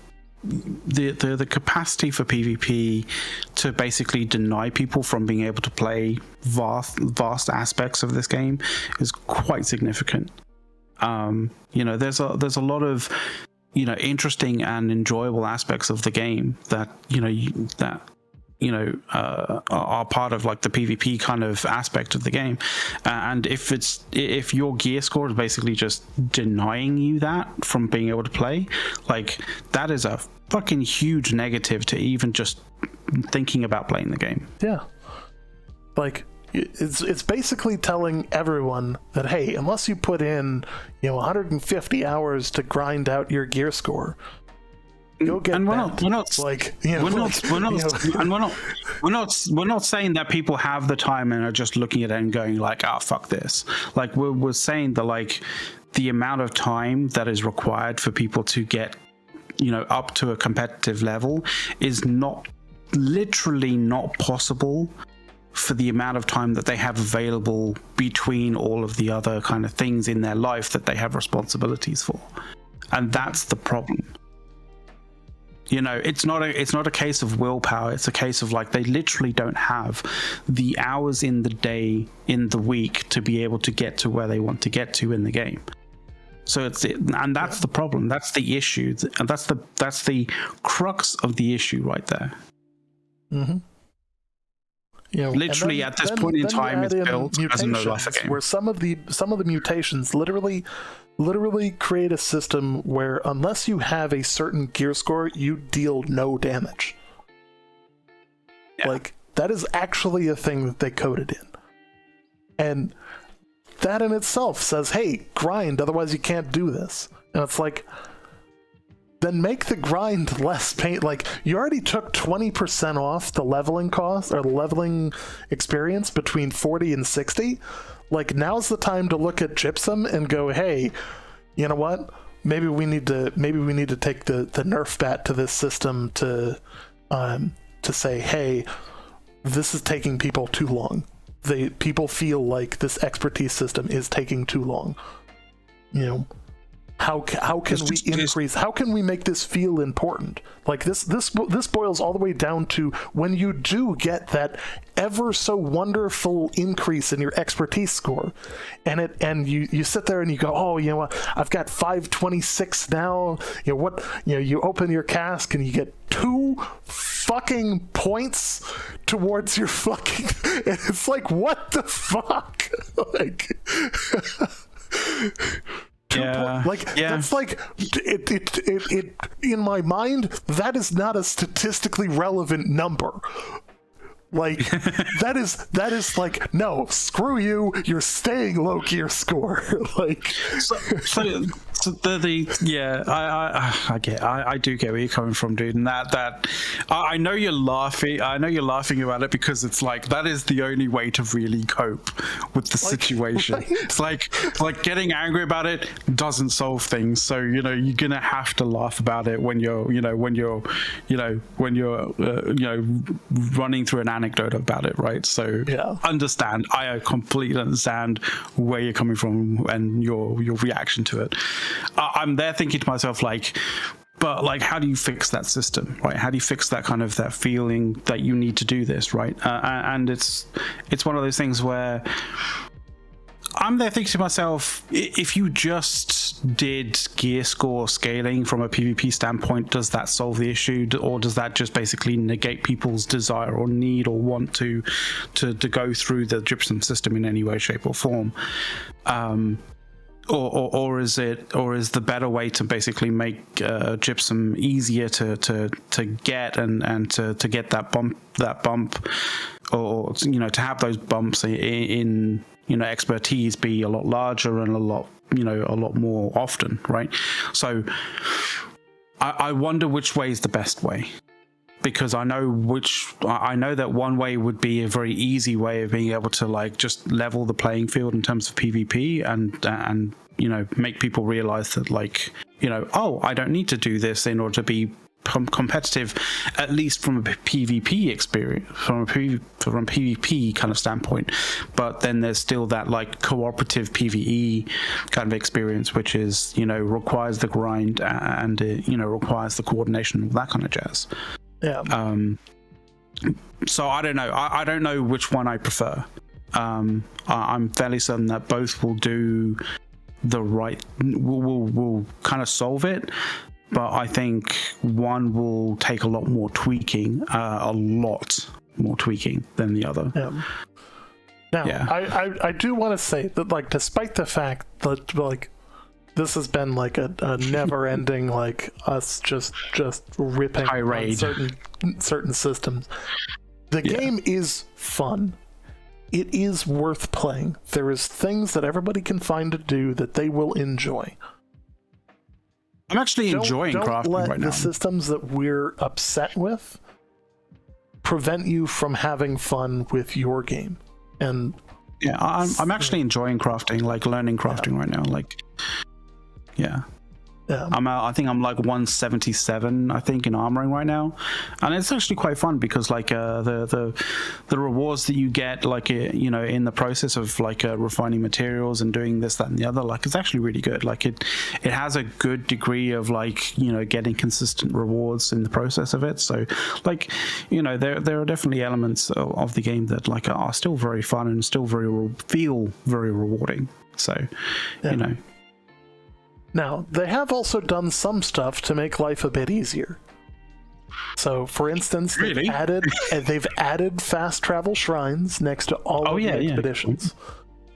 the capacity for PvP to basically deny people from being able to play vast aspects of this game is quite significant. There's a lot of interesting and enjoyable aspects of the game that are part of, like, the PvP kind of aspect of the game, and if your gear score is basically just denying you that from being able to play, like, that is a fucking huge negative to even just thinking about playing the game. Yeah, like, it's basically telling everyone that, hey, unless you put in 150 hours to grind out your gear score, you'll get and we're not saying that people have the time and are just looking at it and going like, fuck this. Like, we're saying that, like, the amount of time that is required for people to get up to a competitive level is literally not possible for the amount of time that they have available between all of the other kind of things in their life that they have responsibilities for. And that's the problem. It's not a case of willpower. It's a case of, like, they literally don't have the hours in the day, in the week, to be able to get to where they want to get to in the game. So that's the problem. That's the issue. And that's the crux of the issue right there. Mm-hmm. Literally, at this point in time, it's built as a no-life game, where some of the mutations literally create a system where, unless you have a certain gear score, you deal no damage. Yeah. Like, that is actually a thing that they coded in, and that in itself says, hey, grind, otherwise you can't do this. And it's like, then make the grind less pain. Like, you already took 20% off the leveling cost or the leveling experience between 40 and 60. Like, now's the time to look at Gypsum and go, hey, you know what? Maybe we need to take the nerf bat to this system to say, hey, this is taking people too long. People feel like this expertise system is taking too long. How can we increase? How can we make this feel important? Like, this boils all the way down to when you do get that ever so wonderful increase in your expertise score, and you sit there and you go, oh, I've got 526 now. You open your cask and you get 2 fucking points towards your fucking. And it's like, what the fuck? Like. That's like it in my mind, that is not a statistically relevant number. Like, that is like, no, screw you, you're staying low gear score. Like, I do get where you're coming from, dude, and that I know you're laughing about it, because it's like, that is the only way to really cope with the situation. Right? It's like getting angry about it doesn't solve things, so you're gonna have to laugh about it when you're running through an anecdote about it, right? So understand. I completely understand where you're coming from and your reaction to it. I'm there thinking to myself, like, but like, how do you fix that system, right? How do you fix that kind of that feeling that you need to do this, right? And it's one of those things where I'm there thinking to myself, if you just did gear score scaling from a PvP standpoint, does that solve the issue, or does that just basically negate people's desire or need or want to go through the gypsum system in any way, shape, or form? Or is the better way to basically make gypsum easier to get and to get that bump, or to have those bumps in expertise be a lot larger and a lot more often, right? So I wonder which way is the best way, because I know that one way would be a very easy way of being able to like just level the playing field in terms of PvP and make people realize that I don't need to do this in order to be competitive, at least from a PvP experience, from a PvP kind of standpoint. But then there's still that like cooperative PvE kind of experience, which is requires the grind and requires the coordination, that kind of jazz. Yeah. So I don't know. I don't know which one I prefer. I'm fairly certain that both will do the right. Will kind of solve it. But I think one will take a lot more tweaking, than the other. Yeah. Now, yeah. I do want to say that, like, despite the fact that, like, this has been like a never-ending, like, us just ripping on certain systems, the game is fun. It is worth playing. There is things that everybody can find to do that they will enjoy. I'm actually enjoying crafting right now. Don't let the systems that we're upset with prevent you from having fun with your game. And yeah, I'm actually enjoying crafting, like learning crafting right now. Like, yeah. Yeah. I think I'm like 177, I think, in armoring right now, and it's actually quite fun because like the rewards that you get, like in the process of like refining materials and doing this, that, and the other, like it's actually really good. Like it has a good degree of like getting consistent rewards in the process of it. So like there are definitely elements of the game that like are still very fun and still feel very rewarding. So Now, they have also done some stuff to make life a bit easier. So, for instance, they've added fast travel shrines next to all of the expeditions,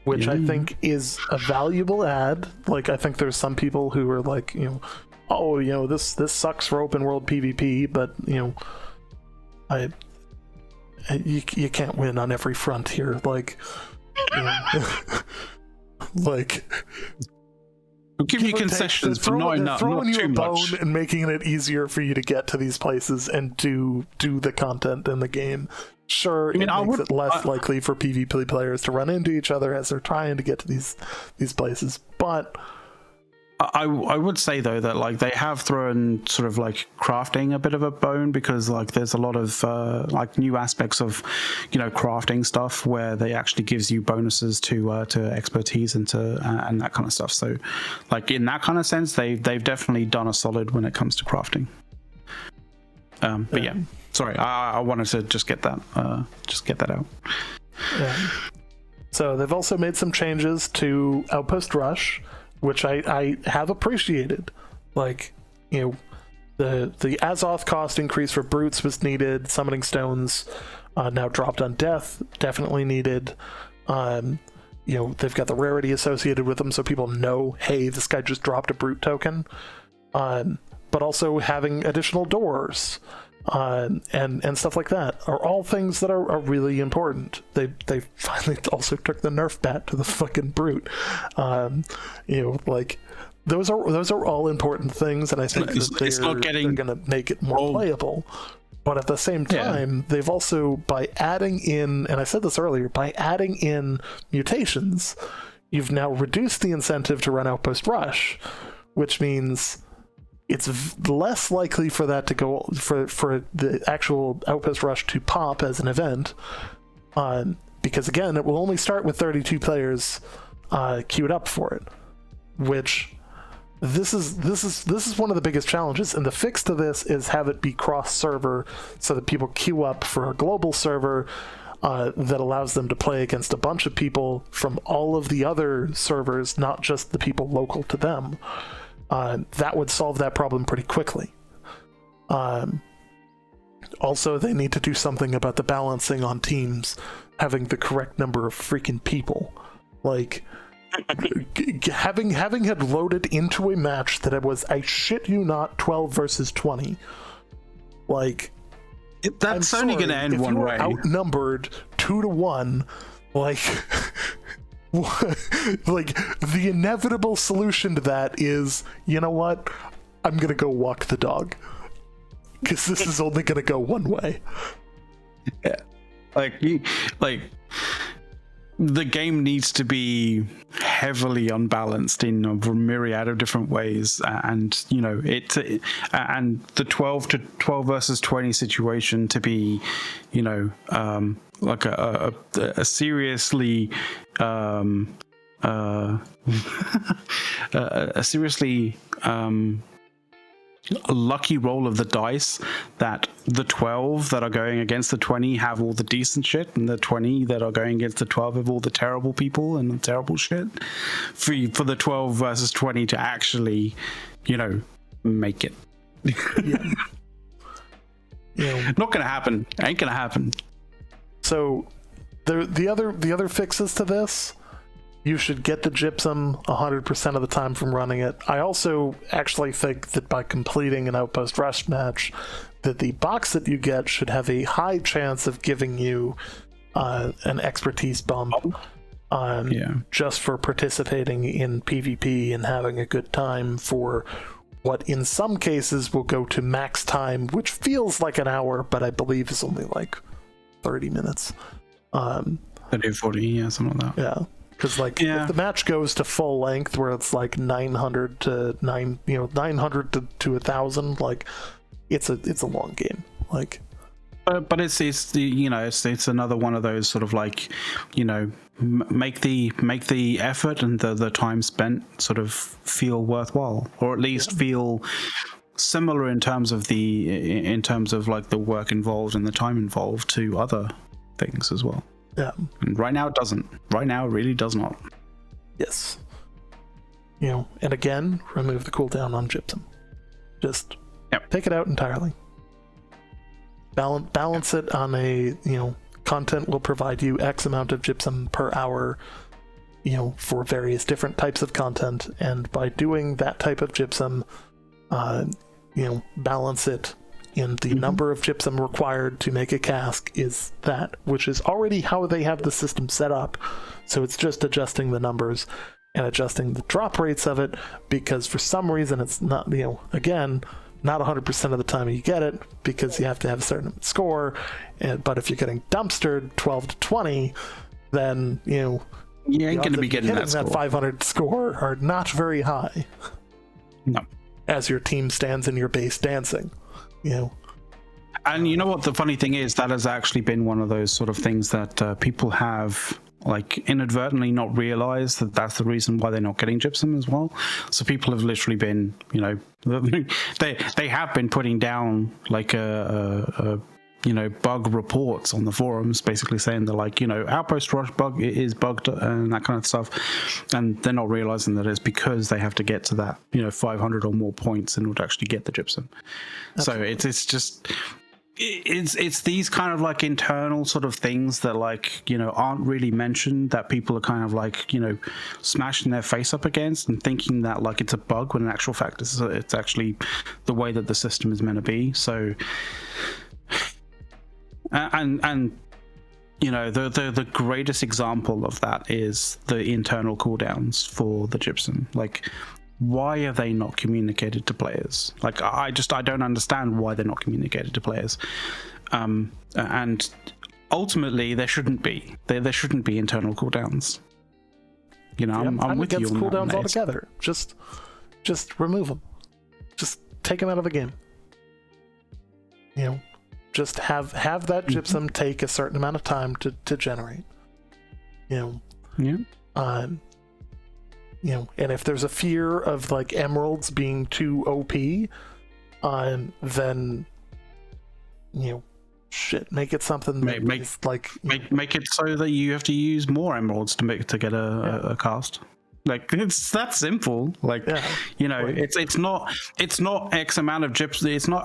which I think is a valuable add. Like, I think there's some people who are like, this sucks for open world PvP, but you can't win on every front here. Like, like. We'll give you concessions, but not enough. Throwing you a bone much. And making it easier for you to get to these places and do the content in the game. Sure, it makes it less likely for PvP players to run into each other as they're trying to get to these places, but I would say though that like they have thrown sort of like crafting a bit of a bone, because like there's a lot of like new aspects of crafting stuff where they actually gives you bonuses to expertise and that kind of stuff. So like in that kind of sense, they've definitely done a solid when it comes to crafting. But yeah, sorry, I wanted to just get that out. Yeah. So they've also made some changes to Outpost Rush, which I have appreciated. Like, the Azoth cost increase for brutes was needed. Summoning stones now dropped on death, definitely needed. They've got the rarity associated with them, so people know, hey, this guy just dropped a brute token. But also having additional doors and stuff like that are all things that are really important. They finally also took the nerf bat to the fucking brute. Like those are all important things, and I think they're gonna make it more playable. But at the same time, they've also, by adding in, and I said this earlier, by adding in mutations, you've now reduced the incentive to run Outpost Rush, which means it's less likely for that to go for the actual Outpost Rush to pop as an event, because again, it will only start with 32 players queued up for it, which this is one of the biggest challenges, and the fix to this is have it be cross-server so that people queue up for a global server that allows them to play against a bunch of people from all of the other servers, not just the people local to them. That would solve that problem pretty quickly. Also, they need to do something about the balancing on teams having the correct number of freaking people. Like, having had loaded into a match that it was, I shit you not, 12 versus 20. Like, that's only going to end one way. Outnumbered 2-1, like, like the inevitable solution to that is, you know what? I'm gonna go walk the dog, because this is only gonna go one way. Yeah, like the game needs to be heavily unbalanced in a myriad of different ways, and you know and the 12 versus 20 situation to be, you know, like a seriously a seriously a lucky roll of the dice that the 12 that are going against the 20 have all the decent shit, and the 20 that are going against the 12 have all the terrible people and the terrible shit. For the 12 versus 20 to actually, you know, make it. Yeah. Not gonna happen. Ain't gonna happen. So the other fixes to this, you should get the gypsum 100% of the time from running it. I also actually think that by completing an Outpost Rush match, that the box that you get should have a high chance of giving you an expertise bump just for participating in PvP and having a good time for what in some cases will go to max time, which feels like an hour, but I believe is only like 30 minutes. 30 or 40, yeah, something like that. Yeah. Because if the match goes to full length, where it's like 900 to 1,000, like it's a long game. Like, but it's another one of those sort of like, you know, make the effort and the time spent sort of feel worthwhile, or at least feel similar in terms of like the work involved and the time involved to other things as well. Yeah. And right now it doesn't. Right now it really does not. Yes. You know, and again, remove the cooldown on gypsum. Just take it out entirely. Balance it on a, you know, content will provide you X amount of gypsum per hour, you know, for various different types of content, and by doing that type of gypsum, you know, balance it in the number of gypsum required to make a cask is that, which is already how they have the system set up. So it's just adjusting the numbers and adjusting the drop rates of it, because for some reason it's not, you know, again, not 100% of the time you get it, because you have to have a certain score. But if you're getting dumpstered 12 to 20, then, you know, you ain't going to be getting that 500 score are not very high. No. As your team stands in your base dancing. You know. And you know what the funny thing is, that has actually been one of those sort of things that people have like inadvertently not realized that that's the reason why they're not getting gypsum as well. So people have literally been, you know, they have been putting down like a you know, bug reports on the forums, basically saying they're like, you know, Outpost Rush bug is bugged and that kind of stuff, and they're not realizing that it's because they have to get to that, you know, 500 or more points in order to actually get the gypsum. Absolutely. So it's just it's these kind of like internal sort of things that, like, you know, aren't really mentioned, that people are kind of like, you know, smashing their face up against and thinking that like it's a bug, when in actual fact it's actually the way that the system is meant to be. So and you know, the greatest example of that is the internal cooldowns for the gypsum. Like, why are they not communicated to players? Like, I don't understand why they're not communicated to players. And ultimately, there shouldn't be. There shouldn't be internal cooldowns. You know, I'm with you on cooldowns altogether. Just remove them. Just take them out of the game. You know. Just have that gypsum take a certain amount of time to generate. You know. Yeah. you know, and if there's a fear of like emeralds being too OP, then, you know, shit, make it something make it so that you have to use more emeralds to get a cast. Like, it's that simple. Like, you know, it's not X amount of gypsum. It's not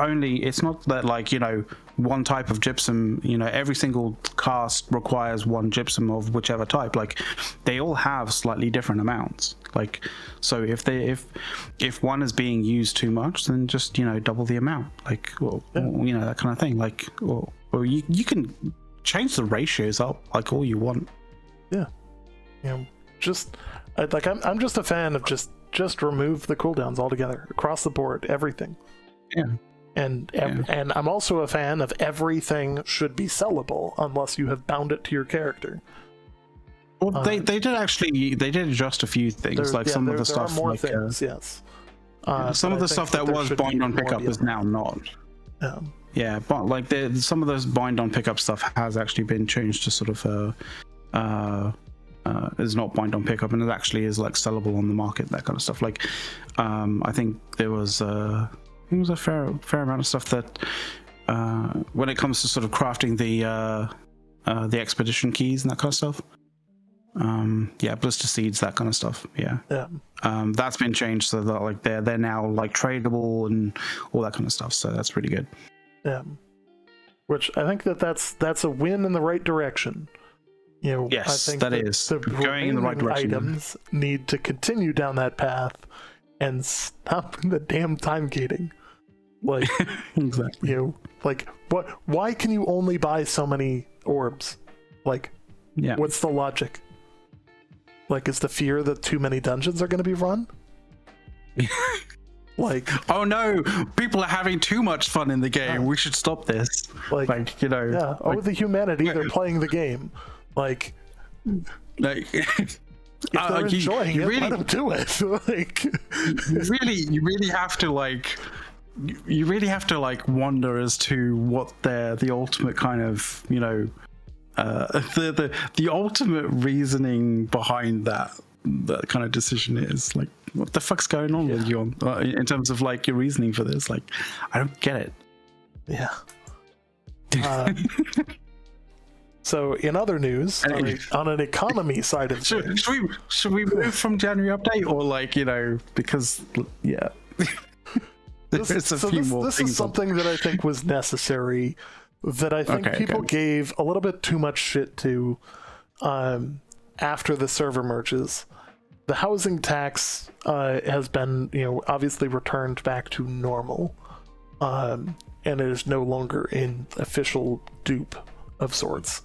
that, like, you know, one type of gypsum, you know, every single cast requires one gypsum of whichever type. Like, they all have slightly different amounts. Like, so if one is being used too much, then just, you know, double the amount. Like, well, you know, that kind of thing. Like, or you can change the ratios up like all you want. Yeah. You know, just like I'm just a fan of just remove the cooldowns altogether across the board, everything. Yeah. And I'm also a fan of everything should be sellable unless you have bound it to your character. Well, they did adjust a few things, like some of the stuff. There are more like, things, yes. Some of the stuff that was bind on pickup is now not. Yeah, but like some of those bind on pickup stuff has actually been changed to sort of is not bind on pickup, and it actually is like sellable on the market, that kind of stuff. Like, I think there was a fair amount of stuff that when it comes to sort of crafting the expedition keys and that kind of stuff. Blister seeds, that kind of stuff. That's been changed so that like they're now like tradable and all that kind of stuff. So that's pretty good. Which I think that's a win in the right direction. You know, yes, I think that is the going in the right direction. Items need to continue down that path and stop the damn time gating. Like, exactly. You know, like what? Why can you only buy so many orbs? Like, what's the logic? Like, is the fear that too many dungeons are going to be run? Like, oh no, people are having too much fun in the game. We should stop this. Like you know. Yeah. Oh, the humanity, they're playing the game. Like if they're enjoying it, let them do it. Like, you really have to like wonder as to what the ultimate kind of, you know, the ultimate reasoning behind that kind of decision is. Like, what the fuck's going on with you in terms of like your reasoning for this? Like, I don't get it. Yeah. So, in other news, on an economy side of things, should we move from January update, or like, you know, because this is something that I think was necessary, that I think people gave a little bit too much shit to after the server merges. The housing tax has been, you know, obviously returned back to normal, and it is no longer an official dupe of sorts.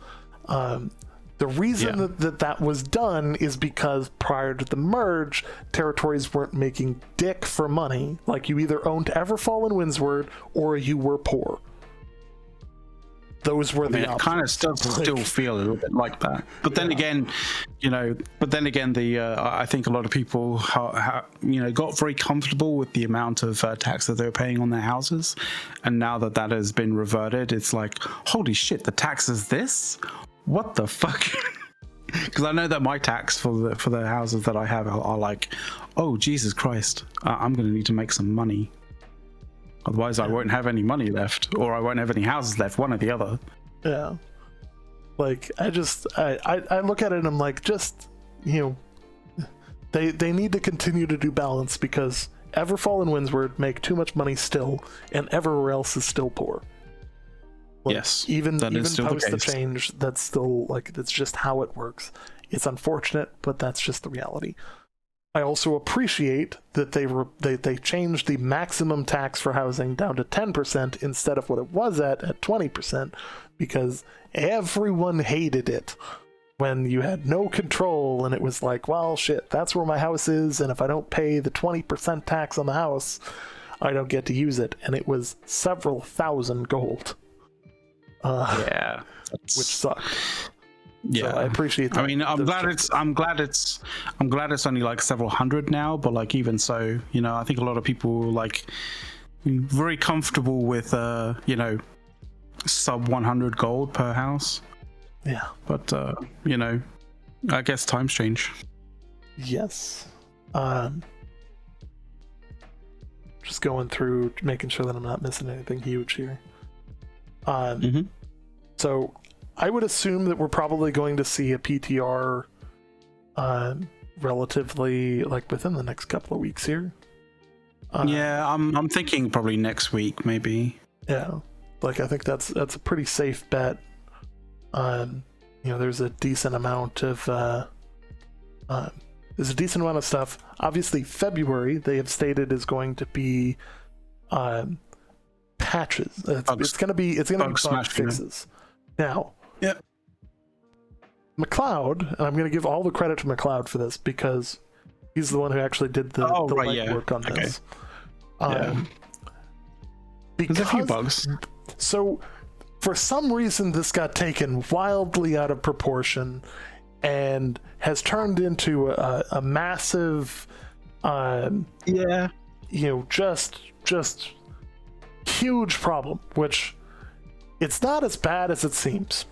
The reason that was done is because prior to the merge, territories weren't making dick for money. Like, you either owned Everfall and Windsward or you were poor. Those were the options. It kind of still feel a little bit like that. But then again, you know, I think a lot of people, you know, got very comfortable with the amount of tax that they were paying on their houses. And now that has been reverted, it's like, holy shit, the tax is this? What the fuck? Because I know that my tax for the houses that I have are like, oh, Jesus Christ, I'm going to need to make some money. Otherwise, I won't have any money left, or I won't have any houses left, one or the other. Yeah. Like, I look at it and I'm like, just, you know, they need to continue to do balance, because Everfall and Windsward make too much money still, and everywhere else is still poor. Like, yes, even post the change, that's still, like, that's just how it works. It's unfortunate, but that's just the reality. I also appreciate that they changed the maximum tax for housing down to 10% instead of what it was at 20%, because everyone hated it when you had no control, and it was like, well, shit, that's where my house is, and if I don't pay the 20% tax on the house, I don't get to use it. And it was several thousand gold. Which sucked. Yeah, so I appreciate that. I mean, I'm glad it's only like several hundred now, but like, even so, you know, I think a lot of people like very comfortable with you know, sub 100 gold per house. Yeah, but you know, I guess times change. Yes. Just going through, making sure that I'm not missing anything huge here. So I would assume that we're probably going to see a PTR relatively like within the next couple of weeks here. Yeah, I'm thinking probably next week, maybe. Yeah, like I think that's a pretty safe bet. There's a decent amount of stuff. Obviously, February they have stated is going to be patches. It's going to be bug fixes. Now, yep. McLeod, and I'm going to give all the credit to McLeod for this because he's the one who actually did the legwork on this. There's a few bugs. So, for some reason, this got taken wildly out of proportion and has turned into a massive, just huge problem, which it's not as bad as it seems.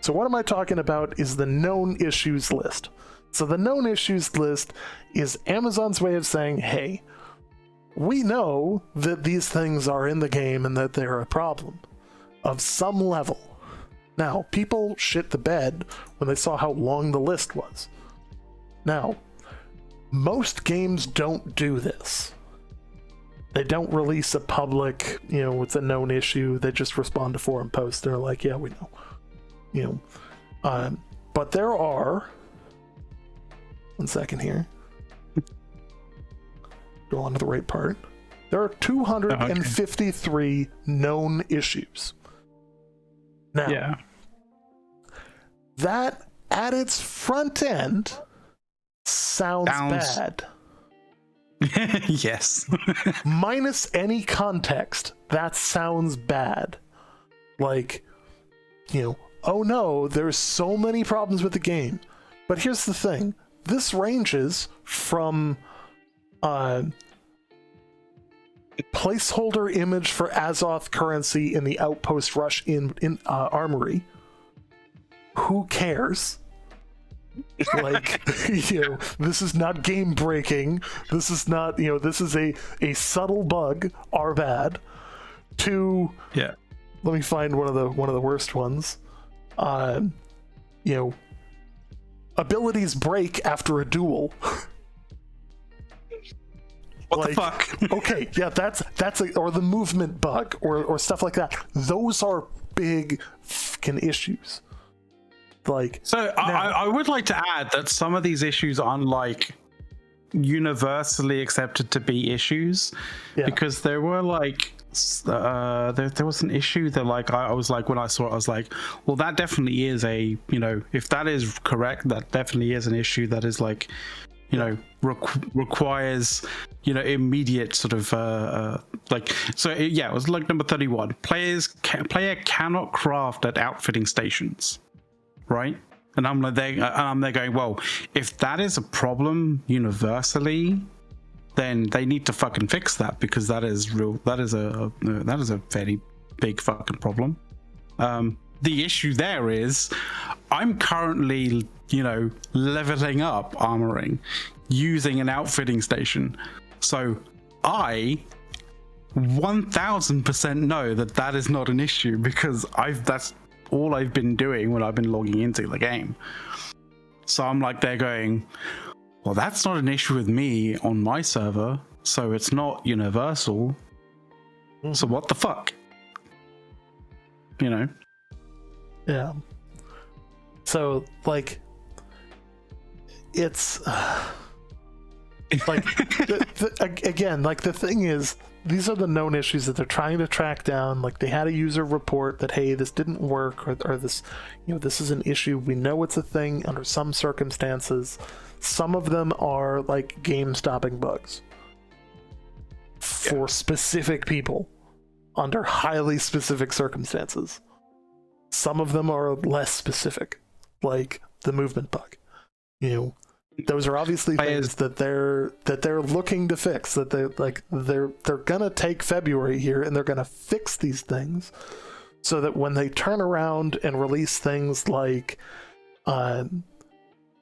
So what am I talking about is the known issues list. So the known issues list is Amazon's way of saying, hey, we know that these things are in the game and that they're a problem of some level. Now, people shit the bed when they saw how long the list was. Now, most games don't do this. They don't release a public, it's a known issue. They just respond to forum posts. They're like, yeah, we know. But there are, one second here, go on to the right part. There are 253 known issues. Now, that at its front end sounds bad. Yes. Minus any context, that sounds bad. Like, oh no, there's so many problems with the game. But here's the thing. This ranges from placeholder image for Azoth currency in the Outpost Rush in Armory. Who cares? Like, this is not game breaking. This is not, this is a subtle bug, are bad. To, let me find one of the worst ones. Abilities break after a duel. What the fuck? Okay, yeah, that's or the movement bug or stuff like that. Those are big fucking issues. Like, so I would like to add that some of these issues aren't like universally accepted to be issues, because there were like there was an issue that like I was like, when I saw it, I was like, well, that definitely is a, if that is correct, that definitely is an issue that is like, requires immediate sort of like, so it was like number 31. Player cannot craft at outfitting stations, right? And I'm there going, well, if that is a problem universally, then they need to fucking fix that, because that is a very big fucking problem. The issue there is I'm currently, leveling up armoring using an outfitting station. So I 1000% know that is not an issue, because that's all I've been doing when I've been logging into the game. So I'm like, they're going, well, that's not an issue with me on my server, so it's not universal. So what the fuck? Yeah. So, like, it's like, again, like, the thing is, these are the known issues that they're trying to track down. Like, they had a user report that, hey, this didn't work, or this, this is an issue. We know it's a thing under some circumstances. Some of them are like game-stopping bugs for specific people under highly specific circumstances. Some of them are less specific, like the movement bug. Those are obviously things that they're looking to fix. That they're gonna take February here and they're gonna fix these things, so that when they turn around and release things like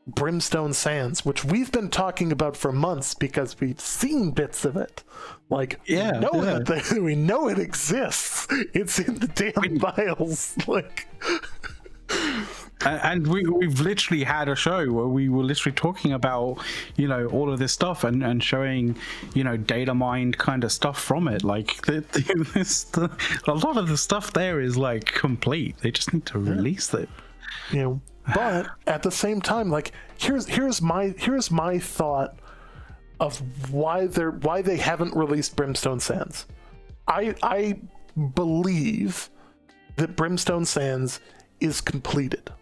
Brimstone Sands, which we've been talking about for months because we've seen bits of it. Like, we know it exists. It's in the damn files. Like, and we've literally had a show where we were literally talking about, you know, all of this stuff and showing, you know, data mined kind of stuff from it. Like, a lot of the stuff there is like complete. They just need to release it. You know, but at the same time, like, here's my thought of why they haven't released Brimstone Sands. I believe that Brimstone Sands is completed.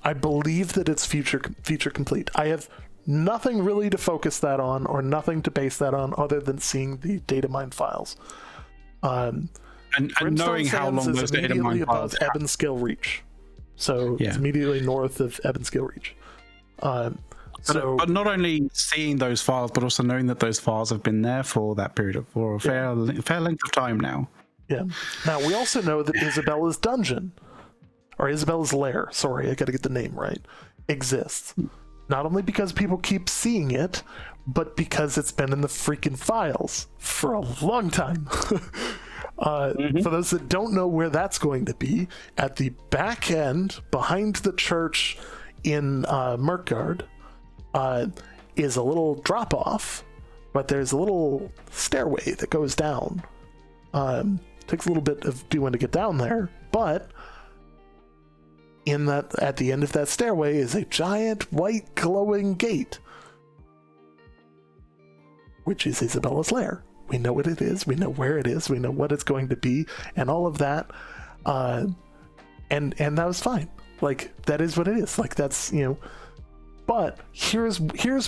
I believe that it's feature complete. I have nothing really to focus that on, or nothing to base that on, other than seeing the data mine files. And knowing how long those data mine files above Ebonskill Reach. So it's immediately north of Ebonskill Reach. But not only seeing those files, but also knowing that those files have been there for that period of a fair length of time now. Yeah. Now we also know that Isabella's dungeon, or Isabella's lair, sorry, I gotta get the name right, exists. Not only because people keep seeing it, but because it's been in the freaking files for a long time. For those that don't know where that's going to be, at the back end, behind the church in Mirkgard, is a little drop-off, but there's a little stairway that goes down. Takes a little bit of doing to get down there, but at the end of that stairway is a giant white glowing gate, which is Isabella's lair. We know what it is, we know where it is, we know what it's going to be, and all of that. And that was fine. Like, that is what it is. Like, that's, you know. But here's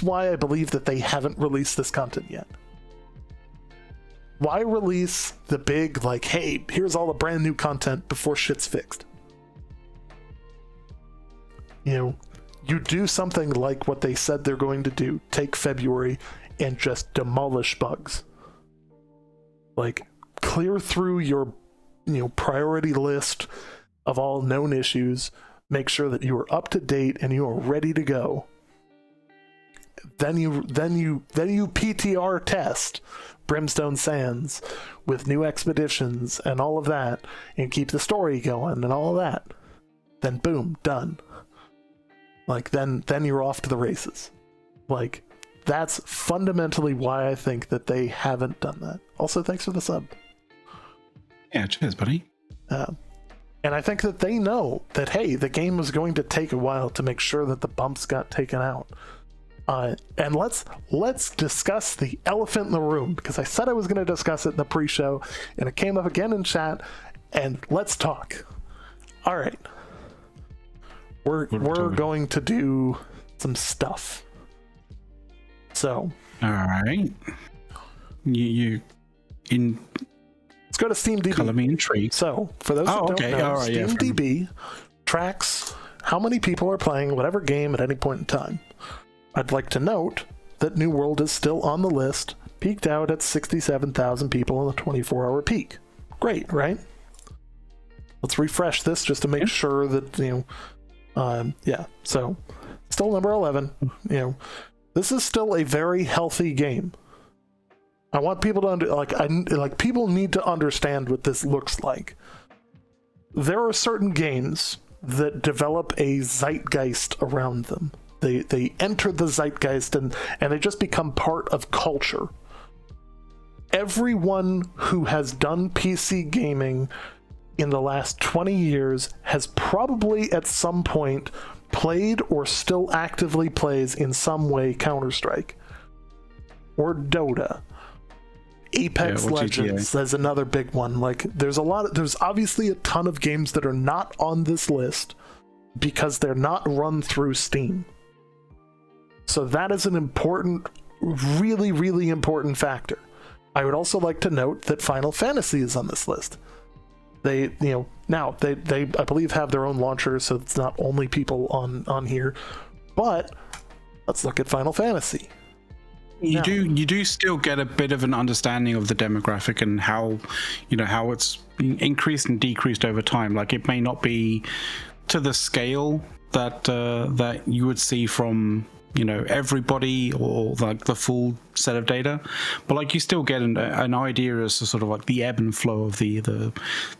why I believe that they haven't released this content yet. Why release the big, like, hey, here's all the brand new content before shit's fixed? You know, you do something like what they said they're going to do. Take February and just demolish bugs. Like, clear through your, you know, priority list of all known issues. Make sure that you are up to date and you are ready to go. Then you PTR test Brimstone Sands with new expeditions and all of that, and keep the story going and all of that. Then boom, done. Like, then you're off to the races. Like, that's fundamentally why I think that they haven't done that. Also, thanks for the sub. Yeah, cheers, buddy. And I think that they know that, hey, the game was going to take a while to make sure that the bumps got taken out. And let's discuss the elephant in the room, because I said I was going to discuss it in the pre-show, and it came up again in chat, and let's talk. All right. We're going to do some stuff. So. All right. Let's go to SteamDB. Color me intrigued. So, for those who don't know, SteamDB tracks how many people are playing whatever game at any point in time. I'd like to note that New World is still on the list, peaked out at 67,000 people in the 24-hour peak. Great, right? Let's refresh this just to make sure that, you know, so still number 11. You know, this is still a very healthy game. I want people to people need to understand what this looks like. There are certain games that develop a zeitgeist around them. They enter the zeitgeist and they just become part of culture. Everyone who has done PC gaming in the last 20 years has probably at some point played or still actively plays in some way Counter-Strike or Dota. Apex Legends, that's another big one. Like, there's obviously a ton of games that are not on this list because they're not run through Steam. So that is an important, really, really important factor. I would also like to note that Final Fantasy is on this list. They, you know, now they I believe have their own launcher, so it's not only people on here. But let's look at Final Fantasy. You do still get a bit of an understanding of the demographic and how, you know, how it's increased and decreased over time. Like, it may not be to the scale that that you would see from, you know, everybody or like the full set of data, but like you still get an idea as to sort of like the ebb and flow of the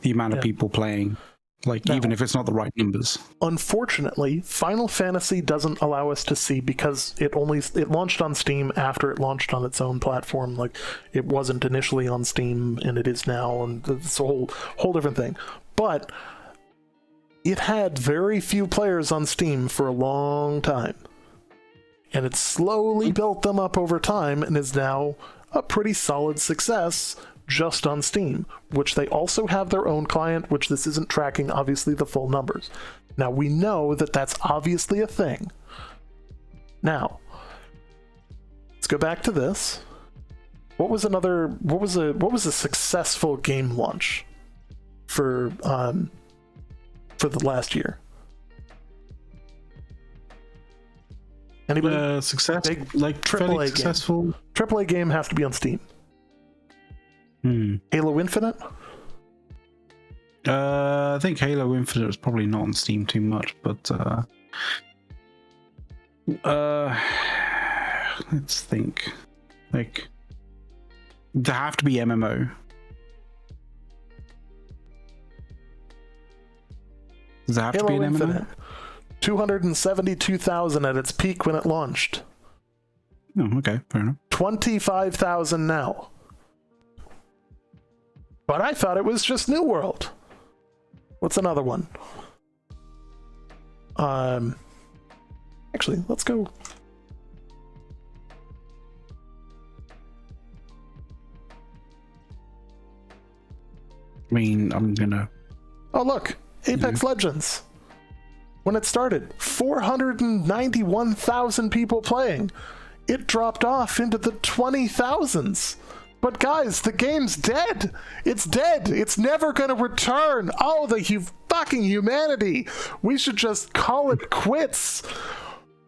amount of people playing, like now, even if it's not the right numbers. Unfortunately, Final Fantasy doesn't allow us to see, because it launched on Steam after it launched on its own platform. Like, it wasn't initially on Steam and it is now, and it's a whole different thing. But it had very few players on Steam for a long time. And it slowly built them up over time and is now a pretty solid success just on Steam, which they also have their own client, which this isn't tracking, obviously, the full numbers. Now, we know that that's obviously a thing. Now, let's go back to this. What was a successful game launch for the last year? Anybody? Success, big like AAA successful game. AAA game has to be on Steam. Halo Infinite? I think Halo Infinite is probably not on Steam too much, but let's think. Like, there have to be MMO. Does there have Halo to be an Infinite. MMO? 272,000 at its peak when it launched. Oh, okay, fair enough. 25,000 now. But I thought it was just New World. What's another one? Actually, let's go. I mean, I'm gonna... Oh, look. Apex Legends. When it started, 491,000 people playing. It dropped off into the 20,000s. But guys, the game's dead. It's dead. It's never going to return. Oh, the fucking humanity. We should just call it quits.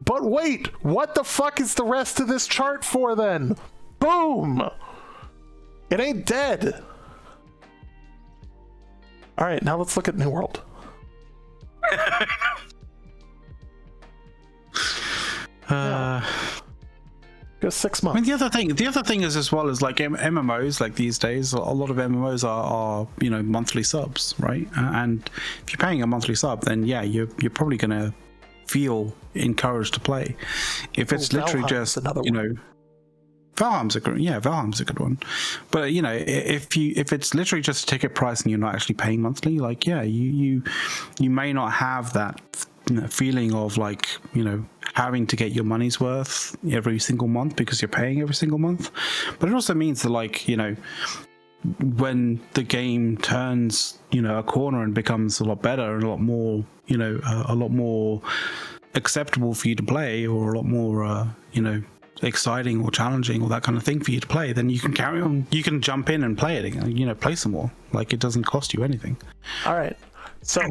But wait, what the fuck is the rest of this chart for then? Boom. It ain't dead. All right, now let's look at New World. Go 6 months. I mean, the other thing is, as well as like MMOs, like these days, a lot of MMOs are you know, monthly subs, right? And if you're paying a monthly sub, then yeah, you're probably gonna feel encouraged to play. If it's literally just, you know, Valheim's a good one. But you know, if it's literally just a ticket price and you're not actually paying monthly, like yeah, you may not have that, you know, feeling of like, you know, having to get your money's worth every single month because you're paying every single month. But it also means that, like, you know, when the game turns, you know, a corner and becomes a lot better and a lot more, you know, a lot more acceptable for you to play, or a lot more, you know, exciting or challenging or that kind of thing for you to play, then you can carry on. You can jump in and play it again, you know, play some more. Like, it doesn't cost you anything. All right. So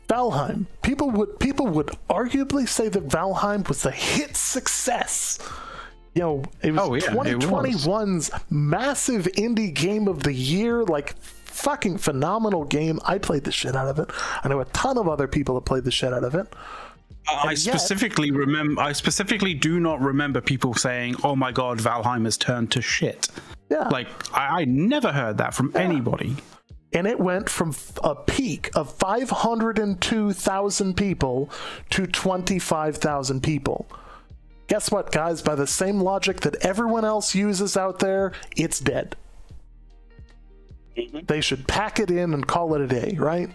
Valheim, people would arguably say that Valheim was a hit success. You know, it was 2021's massive indie game of the year, like fucking phenomenal game. I played the shit out of it. I know a ton of other people that played the shit out of it. I specifically do not remember people saying, "Oh my god, Valheim has turned to shit." Yeah, like I never heard that from anybody. And it went from a peak of 502,000 people to 25,000 people. Guess what, guys? By the same logic that everyone else uses out there, it's dead. They should pack it in and call it a day, right?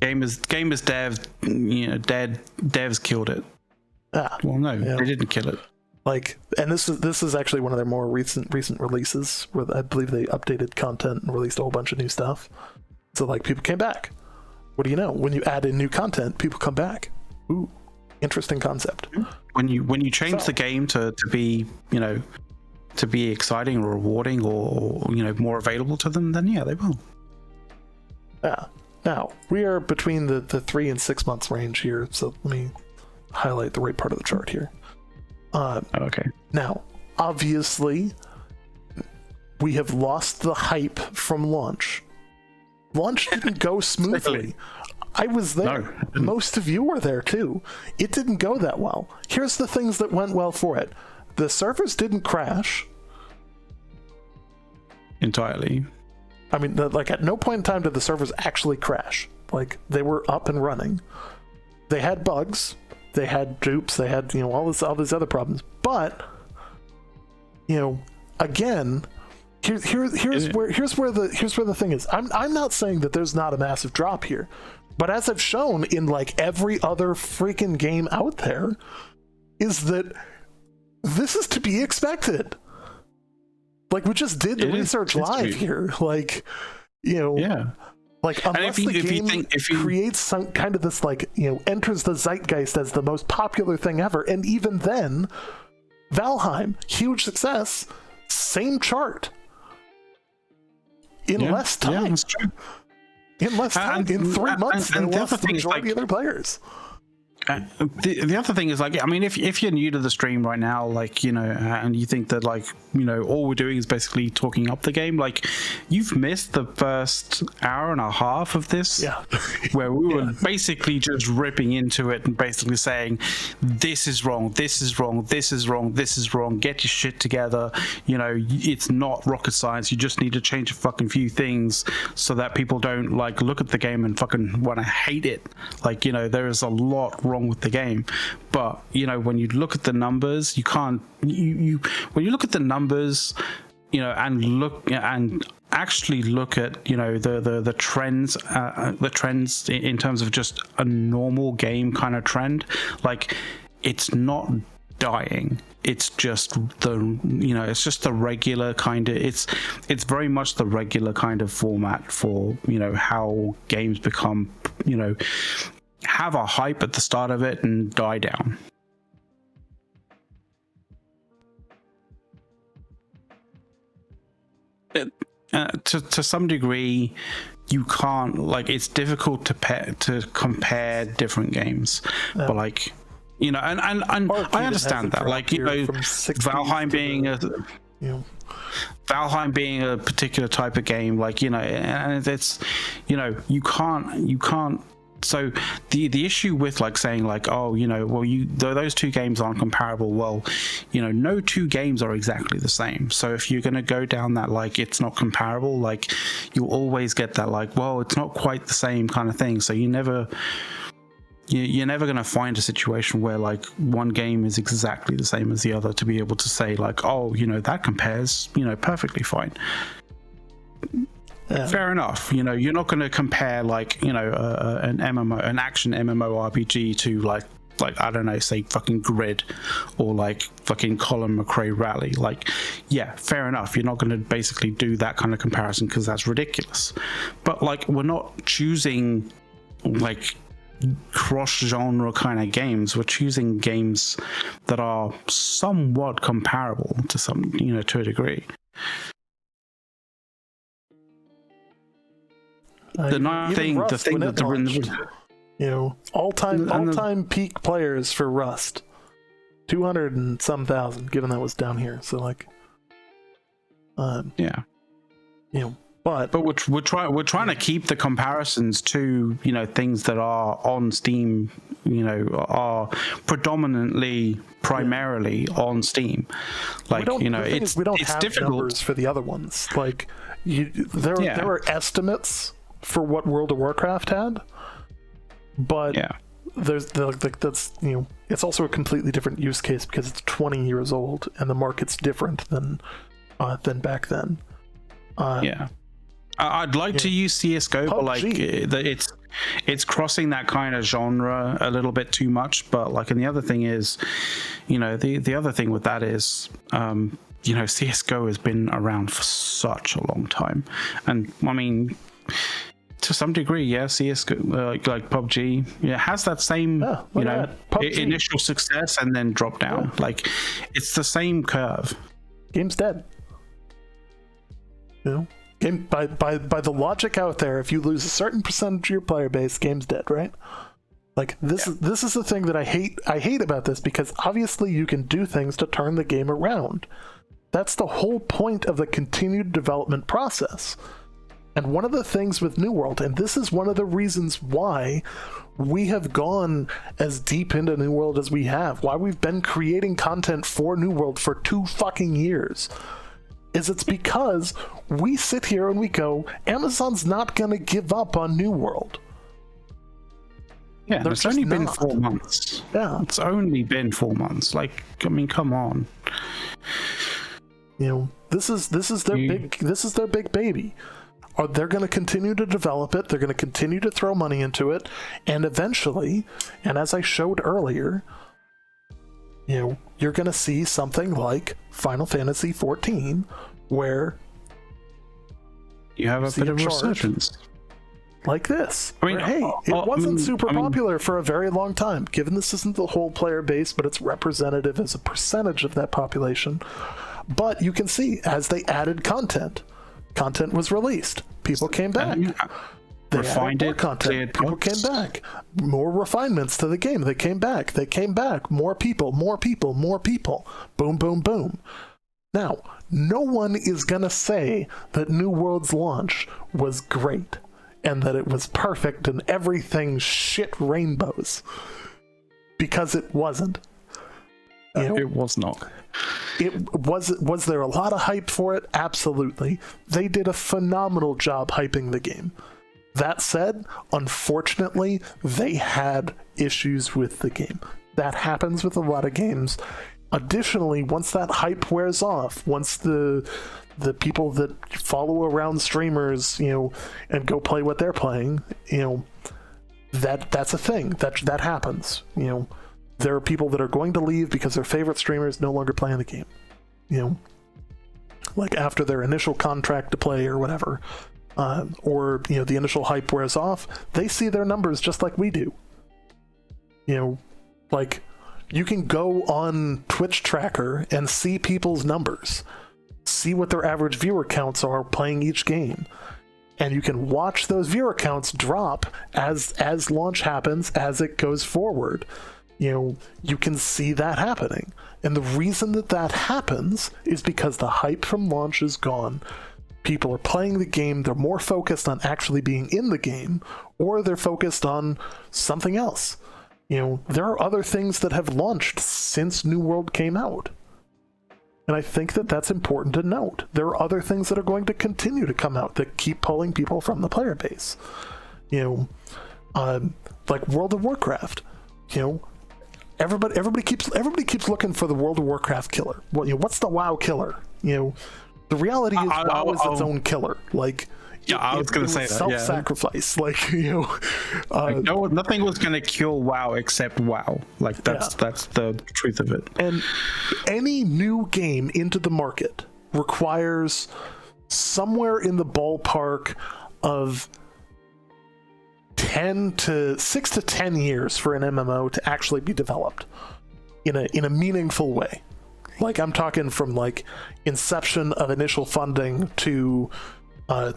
Game is dev, you know, dead. Devs killed it. Yeah. Well, no, they didn't kill it. Like, and this is actually one of their more recent releases, where I believe they updated content and released a whole bunch of new stuff. So like, people came back. What do you know? When you add in new content, people come back. Ooh, interesting concept. When you change the game to be, you know, to be exciting or rewarding or, you know, more available to them, then yeah, they will. Yeah. Now we are between the 3 and 6 months range here, so let me highlight the right part of the chart here. Okay. Now, obviously, we have lost the hype from launch. Launch didn't go smoothly. I was there. No. Most of you were there too. It didn't go that well. Here's the things that went well for it. The servers didn't crash. Entirely. I mean, like, at no point in time did the servers actually crash. Like, they were up and running. They had bugs. They had dupes. They had, all these other problems. But, again, here's where the thing is. I'm not saying that there's not a massive drop here, but as I've shown in like every other freaking game out there, is that this is to be expected. Like, we just did the research live here. Like, Yeah. Like, unless the game creates some kind of this, like, enters the zeitgeist as the most popular thing ever, and even then, Valheim, huge success, same chart. In less time. Yeah, that's true. In less time. In 3 months, they lost the majority of their players. The other thing is, like, I mean, if you're new to the stream right now, like, and you think that, like, all we're doing is basically talking up the game, like, you've missed the first hour and a half of this, where we were basically just ripping into it and basically saying, this is wrong, this is wrong, this is wrong, this is wrong, get your shit together, it's not rocket science, you just need to change a fucking few things so that people don't, like, look at the game and fucking want to hate it. Like, there is a lot wrong with the game, but when you look at the numbers, you can't when you look at the numbers, and actually look at the trends in terms of just a normal game kind of trend, like, it's not dying, it's just the regular kind of, it's very much the regular kind of format for how games become, have a hype at the start of it and die down. To some degree, you can't, like, it's difficult to compare different games, but, like, and I understand that, like, Valheim being a particular type of game, like, and it's, you can't. So the issue with, like, saying, like, oh, those two games aren't comparable. Well, no two games are exactly the same. So if you're going to go down that, like, it's not comparable, like, you'll always get that, like, well, it's not quite the same kind of thing. So you're never going to find a situation where, like, one game is exactly the same as the other to be able to say, like, oh, that compares, perfectly fine. Yeah. Fair enough. You're not going to compare, like, an action MMORPG to, like I don't know, say fucking Grid or, like, fucking Colin McRae Rally. Like, yeah, fair enough. You're not going to basically do that kind of comparison because that's ridiculous. But, like, we're not choosing, like, cross-genre kind of games. We're choosing games that are somewhat comparable to some, to a degree. The thing that all-time peak players for Rust, 200 and some thousand, given that was down here. So, like, but we're trying to keep the comparisons to things that are on Steam, are primarily on Steam. Like, we don't have difficult numbers for the other ones. Like, there are estimates for what World of Warcraft had, but there's that's it's also a completely different use case because it's 20 years old and the market's different than back then. I'd like to use CS:GO, but, like, it's crossing that kind of genre a little bit too much. But, like, and the other thing is, the other thing with that is, CS:GO has been around for such a long time, and I mean, to some degree, CS:GO, like PUBG, has that same, initial success and then drop down. Yeah. Like, it's the same curve. Game's dead. Game by the logic out there, if you lose a certain percentage of your player base, game's dead, right? Like, this is the thing that I hate about this, because obviously you can do things to turn the game around. That's the whole point of the continued development process. And one of the things with New World, and this is one of the reasons why we have gone as deep into New World as we have, why we've been creating content for New World for 2 fucking years, is it's because we sit here and we go, Amazon's not going to give up on New World. Yeah, it's only been 4 months. Yeah. It's only been 4 months. Like, I mean, come on. You know, this is their big baby. They're going to continue to develop it. They're going to continue to throw money into it, and eventually, and as I showed earlier, you know, you're going to see something like Final Fantasy XIV, where you have a bit of resurgence. Like this. I mean, where, hey, it wasn't super popular for a very long time, given this isn't the whole player base, but it's representative as a percentage of that population. But you can see, as they added content was released. People came back. They refined more content. People came back. More refinements to the game. They came back. More people. Boom, boom, boom. Now, no one is going to say that New World's launch was great and that it was perfect and everything shit rainbows. Because it wasn't. You know, it was not. Was there a lot of hype for it? Absolutely. They did a phenomenal job hyping the game. That said, unfortunately, they had issues with the game. That happens with a lot of games. Additionally, once that hype wears off, once the people that follow around streamers, you know, and go play what they're playing, you know, that's a thing. That happens, you know. There are people that are going to leave because their favorite streamer is no longer playing the game. You know, like after their initial contract to play or whatever, or, you know, the initial hype wears off, they see their numbers just like we do. You know, like you can go on Twitch Tracker and see people's numbers, see what their average viewer counts are playing each game. And you can watch those viewer counts drop as launch happens, as it goes forward. You know, you can see that happening. And the reason that happens is because the hype from launch is gone. People are playing the game, they're more focused on actually being in the game, or they're focused on something else. You know, there are other things that have launched since New World came out. And I think that's important to note. There are other things that are going to continue to come out that keep pulling people from the player base. You know, like World of Warcraft. You know, everybody keeps looking for the World of Warcraft killer. Well, you know, what's the WoW killer? You know, the reality is WoW is its own killer. Like, yeah, I was going to say that. Self-sacrifice, like, you know, like nothing was going to kill WoW except WoW. Like that's the truth of it. And any new game into the market requires somewhere in the ballpark of 6 to 10 years for an MMO to actually be developed in a meaningful way. Like, I'm talking from like inception of initial funding to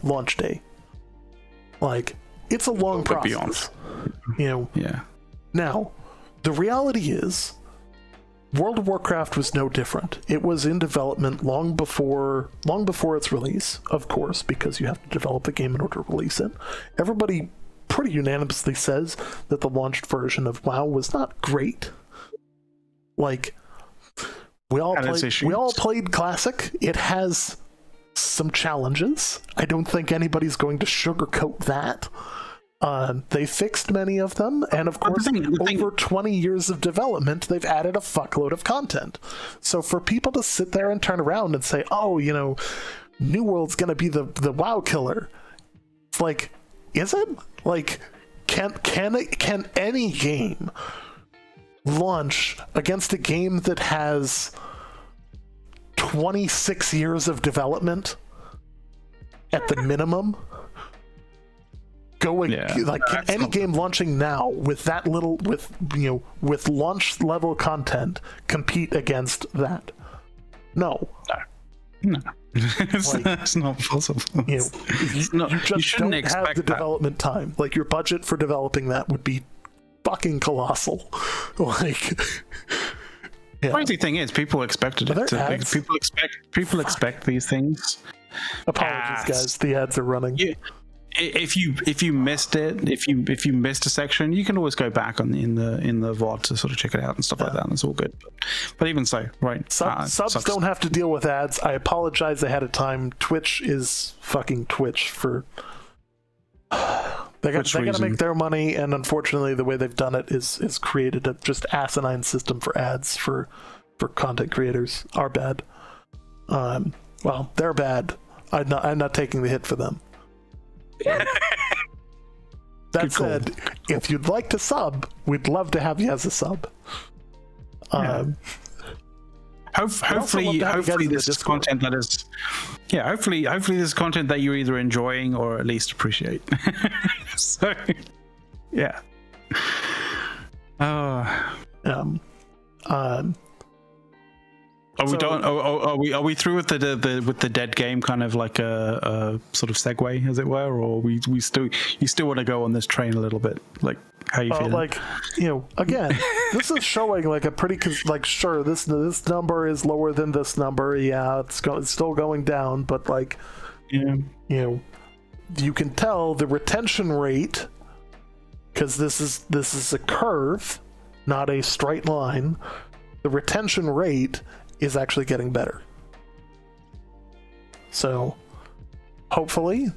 launch day. Like, it's a long process. You know. Yeah. Now, the reality is, World of Warcraft was no different. It was in development long before its release, of course, because you have to develop the game in order to release it. Everybody pretty unanimously says that the launched version of WoW was not great. Like, we all played Classic. It has some challenges. I don't think anybody's going to sugarcoat that. They fixed many of them, and of course, over 20 years of development, they've added a fuckload of content. So for people to sit there and turn around and say, oh, you know, New World's gonna be the WoW killer, it's like, is it? Like, can any game launch against a game that has 26 years of development at the minimum? Can any game launching now with that little, with launch level content compete against that? No. It's not possible. You just don't have the development time. Like, your budget for developing that would be fucking colossal. Like, the crazy thing is, people expected it. People expect these things. Apologies, guys. The ads are running. Yeah. If you missed it, if you missed a section, you can always go back in the VOD to sort of check it out and stuff like that, and it's all good. But even so, right? Subs don't have to deal with ads. I apologize ahead of time. Twitch is fucking Twitch for. They got to make their money, and unfortunately, the way they've done it is created a just asinine system for ads for content creators. Are bad. Well, they're bad. I'm not taking the hit for them. That said, if you'd like to sub, we'd love to have you as a sub. Hopefully this is content that is, hopefully this is content that you're either enjoying or at least appreciate. So, yeah. Are we through with the dead game kind of like a sort of segue, as it were, or you still want to go on this train a little bit? Like, how you feeling? Like, again, this is showing like a pretty sure this number is lower than this number. Yeah, it's still going down, but like, you can tell the retention rate, because this is a curve, not a straight line. The retention rate is actually getting better. So hopefully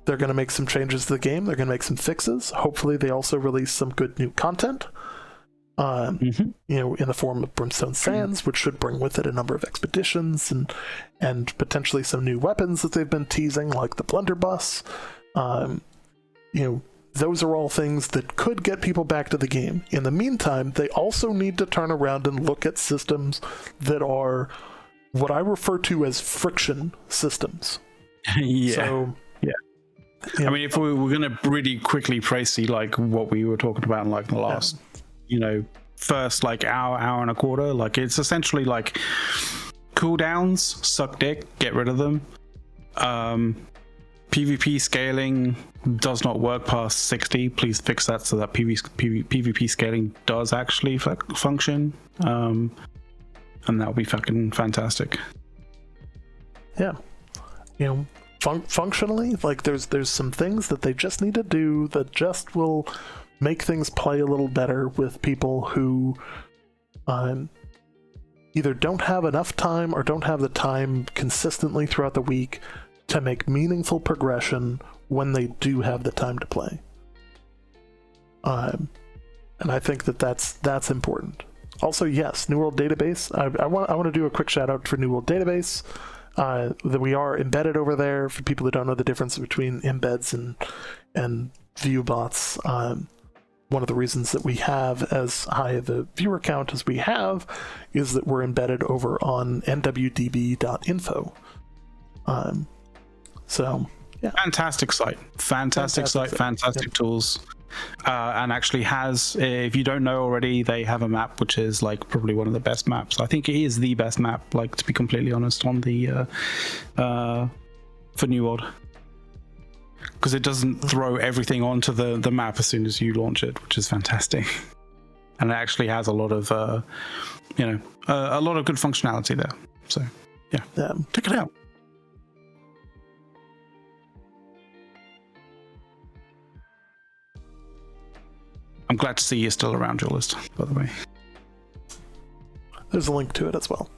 they're going to make some changes to the game. They're going to make some fixes. Hopefully they also release some good new content, in the form of Brimstone Sands, which should bring with it a number of expeditions and potentially some new weapons that they've been teasing, like the blunderbuss. Those are all things that could get people back to the game. In the meantime, they also need to turn around and look at systems that are what I refer to as friction systems. Yeah. So, I mean, if we were going to really quickly précis like what we were talking about in like the last, first like hour and a quarter, like it's essentially like cooldowns, suck dick, get rid of them. PvP scaling does not work past 60. Please fix that so that PvP scaling does actually function. And that would be fucking fantastic. Yeah. Functionally, like there's some things that they just need to do that just will make things play a little better with people who either don't have enough time or don't have the time consistently throughout the week to make meaningful progression when they do have the time to play. And I think that's important. Also, yes, New World Database. I want to do a quick shout out for New World Database. That we are embedded over there. For people that don't know the difference between embeds and view bots, one of the reasons that we have as high of a viewer count as we have is that we're embedded over on NWDB.info. So, yeah. Fantastic site, fantastic tools. And actually has, if you don't know already, they have a map which is like probably one of the best maps. I think it is the best map, like, to be completely honest, on the for New World, because it doesn't throw everything onto the map as soon as you launch it, which is fantastic. And it actually has a lot of a lot of good functionality there. So yeah. Check it out. I'm glad to see you're still around your list, by the way. There's a link to it as well.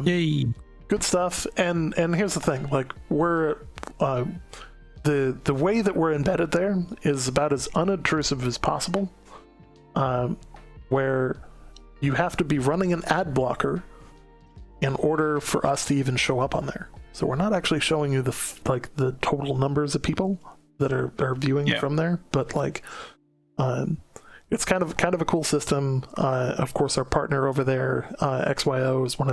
Yay! Good stuff. And here's the thing: like, we're the way that we're embedded there is about as unobtrusive as possible. Where you have to be running an ad blocker in order for us to even show up on there. So we're not actually showing you the total numbers of people that are viewing from there, but like. It's kind of a cool system. Of course, our partner over there, XYO, is one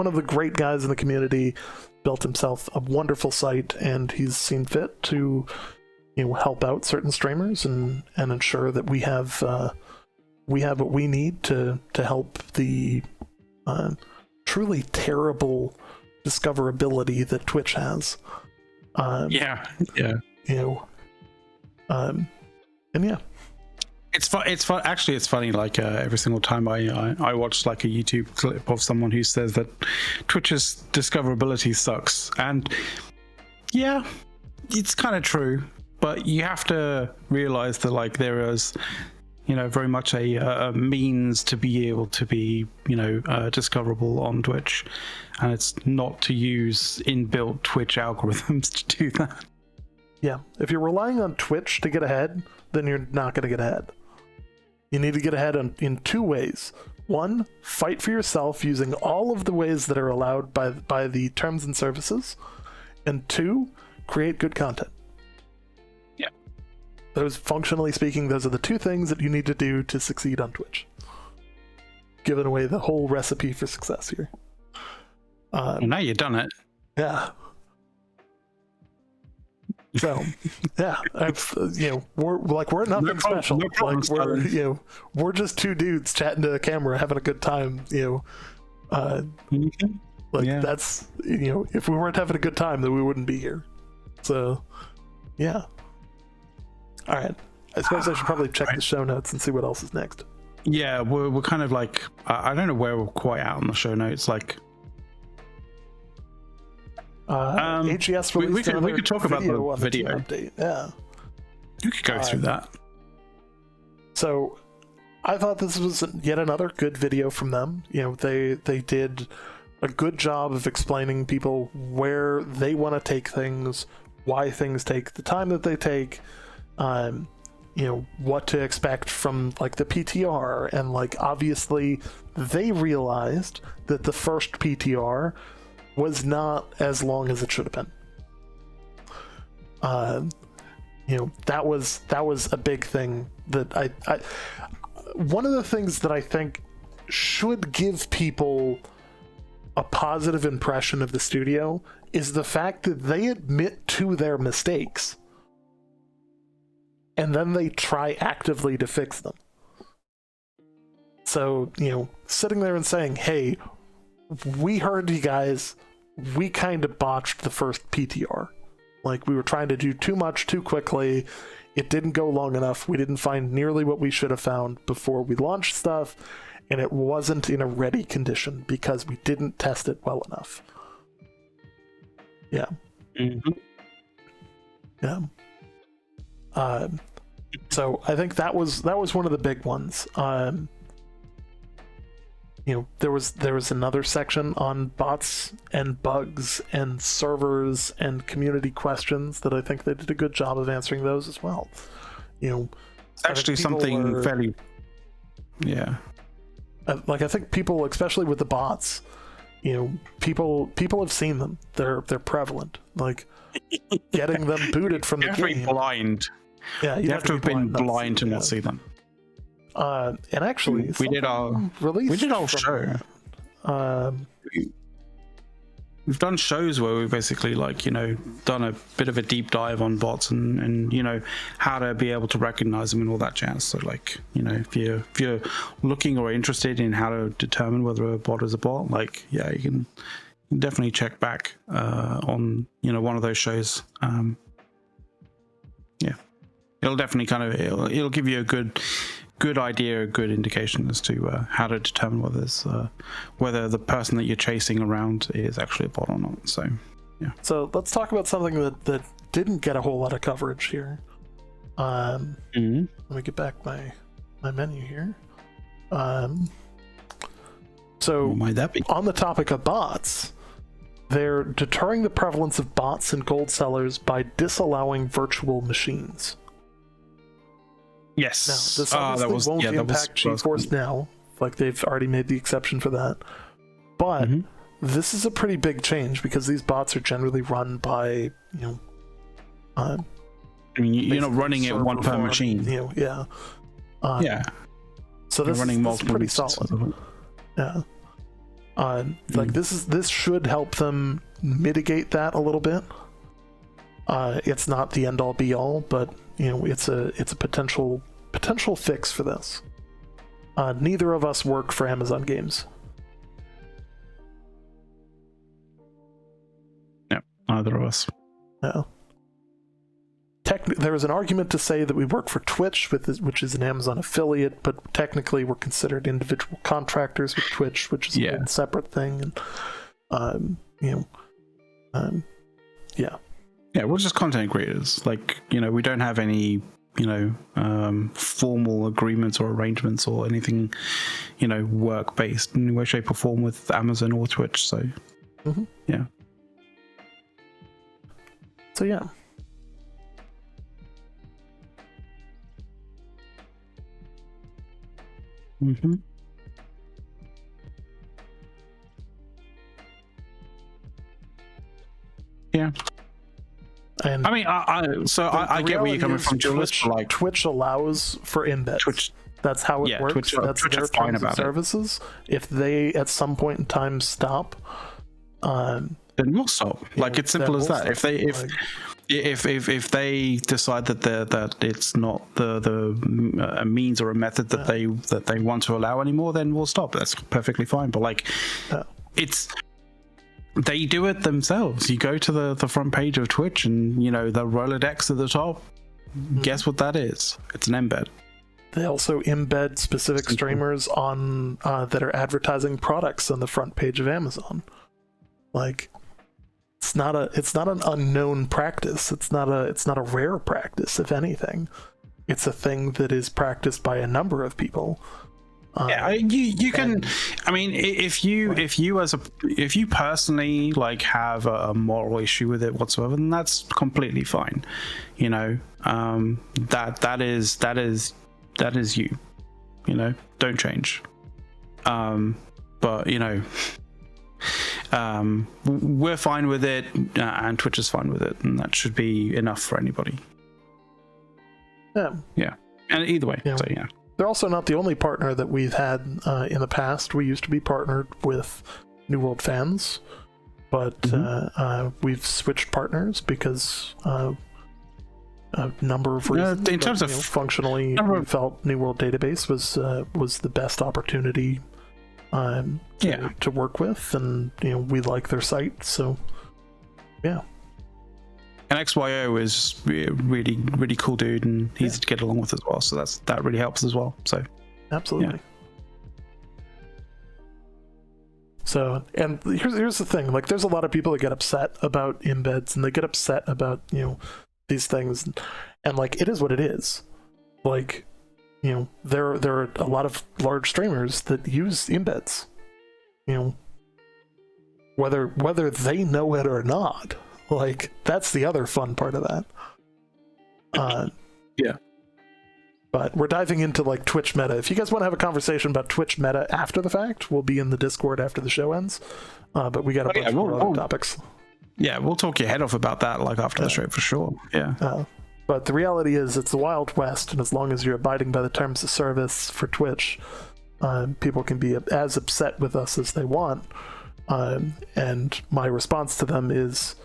of the great guys in the community. Built himself a wonderful site, and he's seen fit to help out certain streamers and ensure that we have what we need to help the truly terrible discoverability that Twitch has. And yeah. It's fun. It's fun. Actually, it's funny. Like every single time I watch like a YouTube clip of someone who says that Twitch's discoverability sucks, and yeah, it's kind of true. But you have to realize that like there is, very much a means to be able to be discoverable on Twitch, and it's not to use inbuilt Twitch algorithms to do that. Yeah, if you're relying on Twitch to get ahead, then you're not going to get ahead. You need to get ahead in two ways. One, fight for yourself using all of the ways that are allowed by the terms and services. And two, create good content. Yeah. Those, functionally speaking, those are the two things that you need to do to succeed on Twitch. Giving away the whole recipe for success here. Well, now you've done it. Yeah. So, yeah, we're nothing special. No problem, we're just two dudes chatting to the camera, having a good time. That's if we weren't having a good time, then we wouldn't be here. So, yeah. All right, I suppose I should probably check the show notes and see what else is next. Yeah, we're kind of like I don't know where we're quite out on the show notes, like. AGS we could talk about the video update. Yeah, you could go through that. So I thought this was yet another good video from them. They did a good job of explaining people where they want to take things, why things take the time that they take, what to expect from like the PTR, and like obviously they realized that the first PTR was not as long as it should have been. That was a big thing that I one of the things that I think should give people a positive impression of the studio is the fact that they admit to their mistakes and then they try actively to fix them. So, sitting there and saying, hey, we heard you guys, we kind of botched the first PTR. Like, we were trying to do too much too quickly. It didn't go long enough. We didn't find nearly what we should have found before we launched stuff, and it wasn't in a ready condition because we didn't test it well enough. Yeah. Mm-hmm. Yeah. So I think that was one of the big ones. There was another section on bots and bugs and servers and community questions that I think they did a good job of answering those as well. It's actually something fairly, yeah. I think people, especially with the bots, people have seen them. They're prevalent. Like getting them booted from the game. You have to be blind. Yeah, you have to have been blind to not see them. And actually, we did our show. We've done shows where we've basically done a bit of a deep dive on bots and how to be able to recognize them and all that jazz. So if you're looking or interested in how to determine whether a bot is a bot, you can definitely check back on one of those shows. It'll definitely it'll give you a good idea, a good indication as to how to determine whether the person that you're chasing around is actually a bot or not. So, yeah. So let's talk about something that didn't get a whole lot of coverage here. Let me get back my menu here. So might that be? On the topic of bots, they're deterring the prevalence of bots in gold sellers by disallowing virtual machines. Yes. Now, this obviously won't impact GeForce Now. Like, they've already made the exception for that. But this is a pretty big change because these bots are generally run by, you're not running it one per machine. Yeah. So this is pretty solid. Yeah. This should help them mitigate that a little bit. It's not the end all be all, but it's a potential fix for this. Neither of us work for Amazon Games. No, neither of us. No. Tech there is an argument to say that we work for Twitch, which is an Amazon affiliate, but technically we're considered individual contractors with Twitch, which is a separate thing. And we're just content creators. Like, we don't have any formal agreements or arrangements or anything, work based in any way, shape, or form with Amazon or Twitch. So yeah. So yeah. Yeah. And I mean, I get where you're coming from, Julius. Twitch allows for embeds. Twitch. That's how it works. That's Twitch their terms of services. If they at some point in time stop, then we'll stop. Like, it's simple as that. If they decide that it's not the a means or a method that they want to allow anymore, then we'll stop. That's perfectly fine. But like, they do it themselves. You go to the front page of Twitch, and the Rolodex at the top. Guess what that is? It's an embed. They also embed specific streamers on that are advertising products on the front page of Amazon. Like, it's not an unknown practice. It's not a rare practice. If anything, it's a thing that is practiced by a number of people. You can. I mean, if you personally like have a moral issue with it whatsoever, then that's completely fine. That is you. Don't change. But we're fine with it, and Twitch is fine with it, and that should be enough for anybody. Yeah. And either way, so yeah. They're also not the only partner that we've had in the past. We used to be partnered with New World Fans, but we've switched partners because a number of reasons. In terms of functionally, we felt New World Database was the best opportunity to work with, and we like their site, so yeah. And XYO is really, really cool dude, and easy to get along with as well. So that really helps as well. So absolutely. Yeah. So, and here's the thing: like, there's a lot of people that get upset about embeds, and they get upset about these things, and like, it is what it is. Like, there are a lot of large streamers that use embeds. Whether they know it or not. Like, that's the other fun part of that. Yeah. But we're diving into like Twitch meta. If you guys want to have a conversation about Twitch meta after the fact, we'll be in the Discord after the show ends. But we got a bunch of other topics. Yeah, we'll talk your head off about that like after the show for sure. Yeah. But the reality is, it's the Wild West, and as long as you're abiding by the terms of service for Twitch, people can be as upset with us as they want. And my response to them is,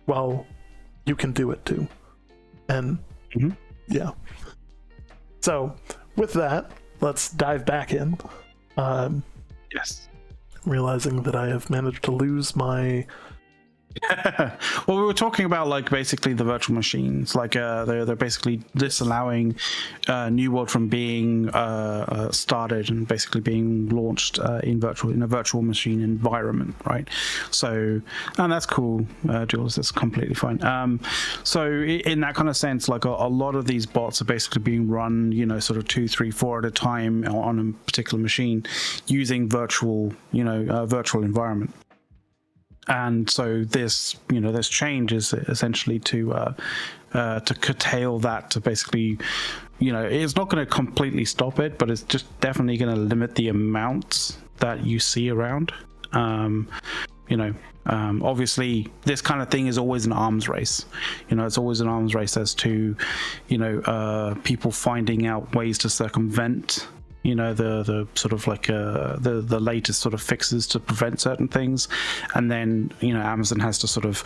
well, you can do it too. And yeah. So with that, let's dive back in. Yes. Realizing that I have managed to lose my... Well, we were talking about like basically the virtual machines, like they're basically disallowing New World from being started and basically being launched in a virtual machine environment, right? So, and that's cool, Jules. That's completely fine. So in that kind of sense, like a lot of these bots are basically being run, sort of 2, 3, 4 at a time on a particular machine using virtual environment. And so this change is essentially to curtail that, to basically, it's not going to completely stop it, but it's just definitely going to limit the amounts that you see around. Obviously, this kind of thing is always an arms race. It's always an arms race as to, people finding out ways to circumvent the sort of like the latest sort of fixes to prevent certain things, and then Amazon has to sort of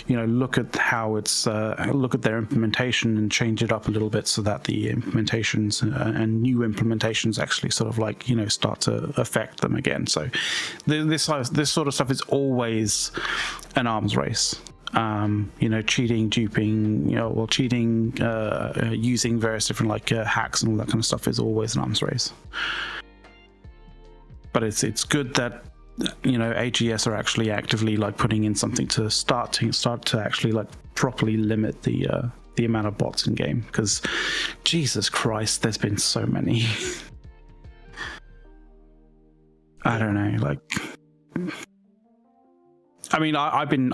look at how it's look at their implementation and change it up a little bit so that the implementations and new implementations actually sort of like start to affect them again. So this sort of stuff is always an arms race. cheating, duping, or cheating, using various different like hacks and all that kind of stuff is always an arms race. But it's good that AGS are actually actively like putting in something to start to actually like properly limit the amount of bots in game, because Jesus Christ, there's been so many. I don't know, like. I mean, I've been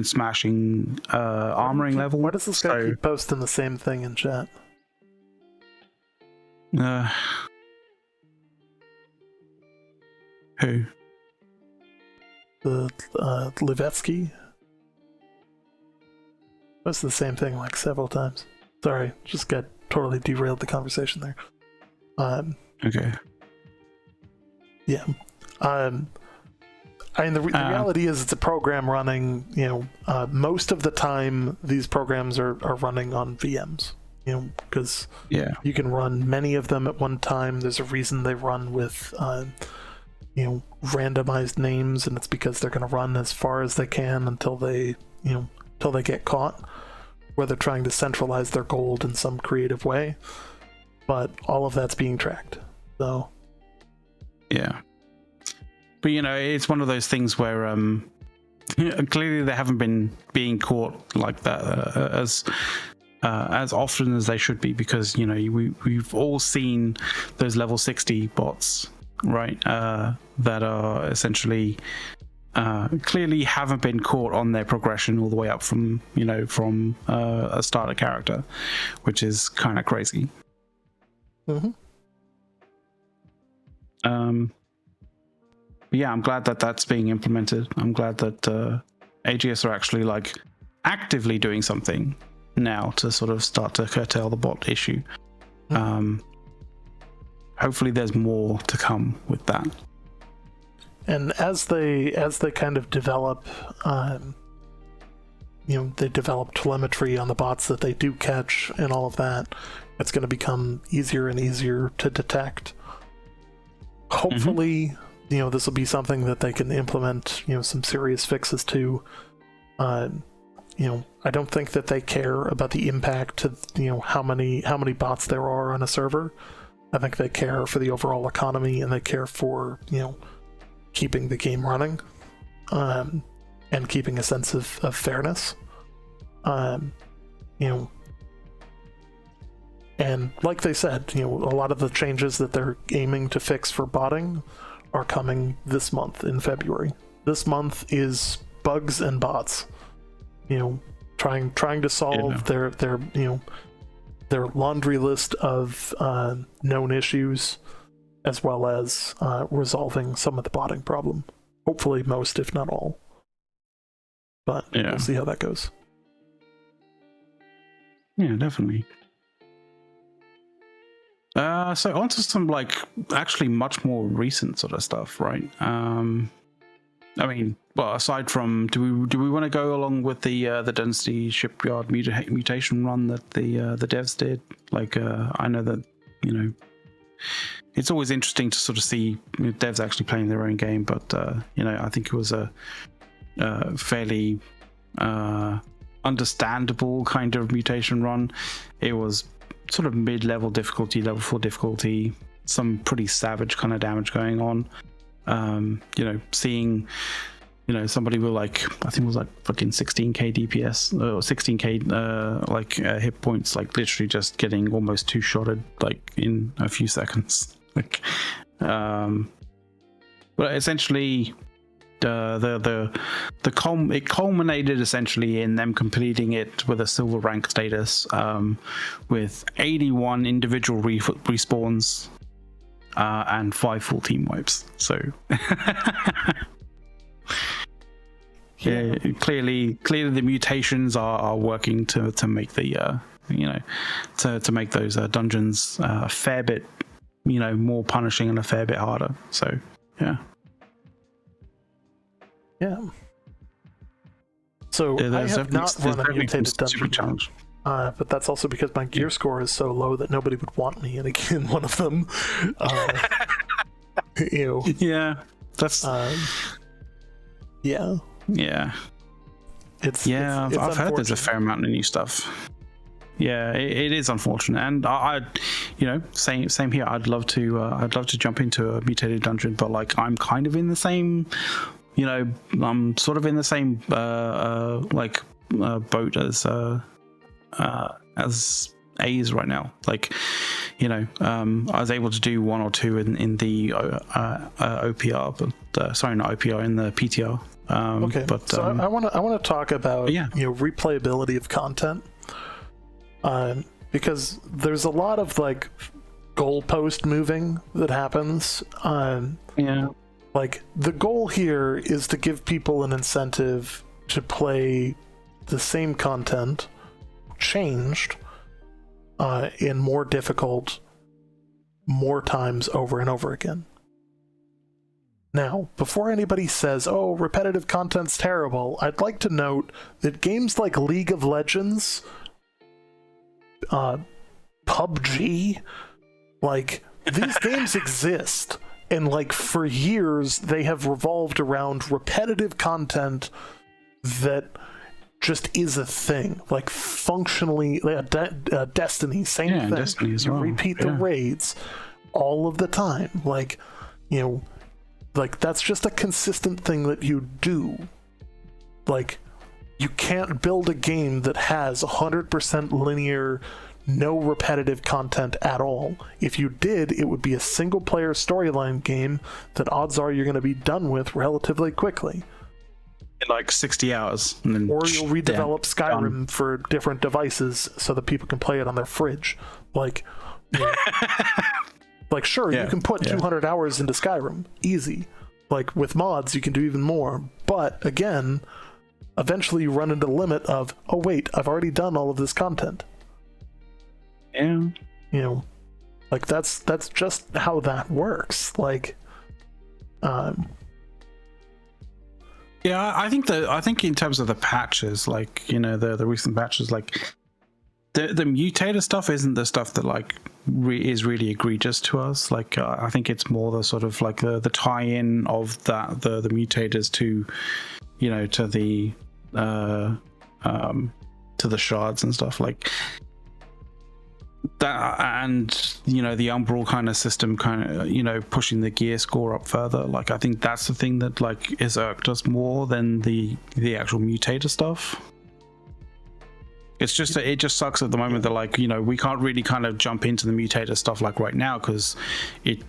smashing armoring level. Why does this guy keep posting the same thing in chat? Who? The Livetsky. That's the same thing like several times. Sorry, just got totally derailed the conversation there. Okay. Yeah. I mean, the reality is it's a program running, most of the time these programs are running on VMs, because you can run many of them at one time. There's a reason they run with, randomized names, and it's because they're going to run as far as they can until they get caught, where they're trying to centralize their gold in some creative way. But all of that's being tracked, so. Yeah. But it's one of those things where clearly they haven't been being caught like that as often as they should be, because we've all seen those level 60 bots, right? That are essentially clearly haven't been caught on their progression all the way up from a starter character, which is kind of crazy. Mm-hmm. Yeah, I'm glad that that's being implemented. I'm glad that AGS are actually like actively doing something now to sort of start to curtail the bot issue. Hopefully there's more to come with that. And as they kind of develop, they develop telemetry on the bots that they do catch and all of that, it's going to become easier and easier to detect. Hopefully, this will be something that they can implement, some serious fixes to. I don't think that they care about the impact to, how many bots there are on a server. I think they care for the overall economy, and they care for, keeping the game running, and keeping a sense of fairness. And like they said, a lot of the changes that they're aiming to fix for botting are coming this month in February. This month is bugs and bots. Trying to solve their laundry list of known issues, as well as resolving some of the botting problem. Hopefully most, if not all. But we'll see how that goes. Yeah, definitely. So onto some actually much more recent sort of stuff, right? Aside from, do we want to go along with the Dynasty Shipyard mutation run that the devs did? I know that it's always interesting to sort of see devs actually playing their own game, but I think it was a fairly understandable kind of mutation run. It was sort of mid-level difficulty, level 4 difficulty, some pretty savage kind of damage going on. Seeing somebody with I think it was fucking 16k DPS or 16k hit points, literally just getting almost two-shotted in a few seconds. But essentially it culminated essentially in them completing it with a silver rank status, with 81 individual respawns and 5 full team wipes. So clearly the mutations are working to make the to make those dungeons a fair bit more punishing and a fair bit harder. So So I have not run a mutated dungeon challenge, but that's also because my gear score is so low that nobody would want me in one of them. Yeah, that's Yeah. It's I've heard there's a fair amount of new stuff. Yeah, it is unfortunate, and I same here. I'd love to jump into a mutated dungeon, but like I'm kind of in the same, I'm sort of in the same boat as A's right now. Like, I was able to do one or two in the OPR, but sorry, not OPR, in the PTR. Okay, but so I want to talk about replayability of content, because there's a lot of like goalpost moving that happens. Like the goal here is to give people an incentive to play the same content changed in more difficult, more times over and over again. Now, before anybody says, oh, repetitive content's terrible, I'd like to note that games like League of Legends, PUBG, like, these games exist, and like for years they have revolved around repetitive content that just is a thing. Like functionally, Destiny, same thing. Destiny as well. Repeat the raids all of the time. Like, like that's just a consistent thing that you do. Like, you can't build a game that has 100% linear, no repetitive content at all. If you did, it would be a single player storyline game that odds are you're going to be done with relatively quickly. In like 60 hours. And then or you'll redevelop Skyrim for different devices so that people can play it on their fridge. Like, like sure, you can put 200 hours into Skyrim. Easy. Like, with mods, you can do even more. But, again, eventually you run into the limit of, oh wait, I've already done all of this content. Yeah. Like, that's just how that works. Like, yeah, I think in terms of the patches, like, the recent patches, like the mutator stuff isn't the stuff that like is really egregious to us. Like, I think it's more the sort of like the tie-in of that the mutators to, to the shards and stuff like that, and the Umbral kind of system kind of pushing the gear score up further. Like, I think that's the thing that like has irked us more than the actual mutator stuff. It's just it just sucks at the moment that like we can't really kind of jump into the mutator stuff like right now, because it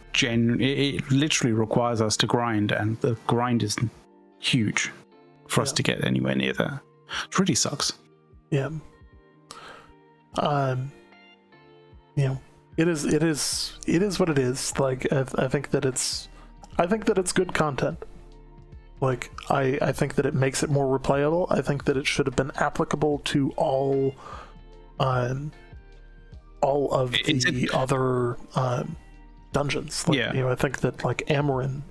literally requires us to grind, and the grind is huge for us to get anywhere near there. It really sucks. Yeah. It is what it is. Like, I think that it's good content. Like, I think that it makes it more replayable. I think that it should have been applicable to all of the other dungeons. Like, I think that like Amarin,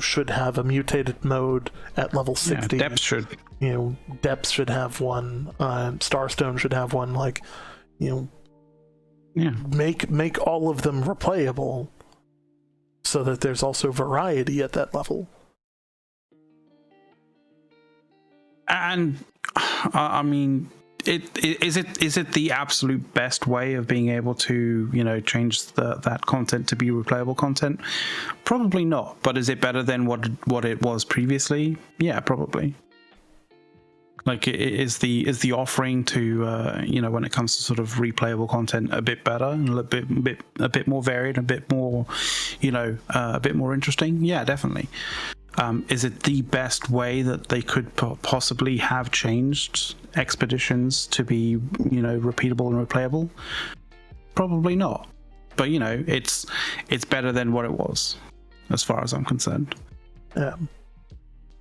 should have a mutated mode at level 60. Yeah, Depths should. Depths should have one. Starstone should have one. Like, make all of them replayable, so that there's also variety at that level. And I mean, is it the absolute best way of being able to change that content to be replayable content? Probably not. But is it better than what it was previously? Yeah, probably. Like, is the offering to when it comes to sort of replayable content a bit better and a bit more varied, a bit more a bit more interesting? Yeah, definitely. Is it the best way that they could possibly have changed expeditions to be repeatable and replayable? Probably not. But it's better than what it was, as far as I'm concerned. Yeah.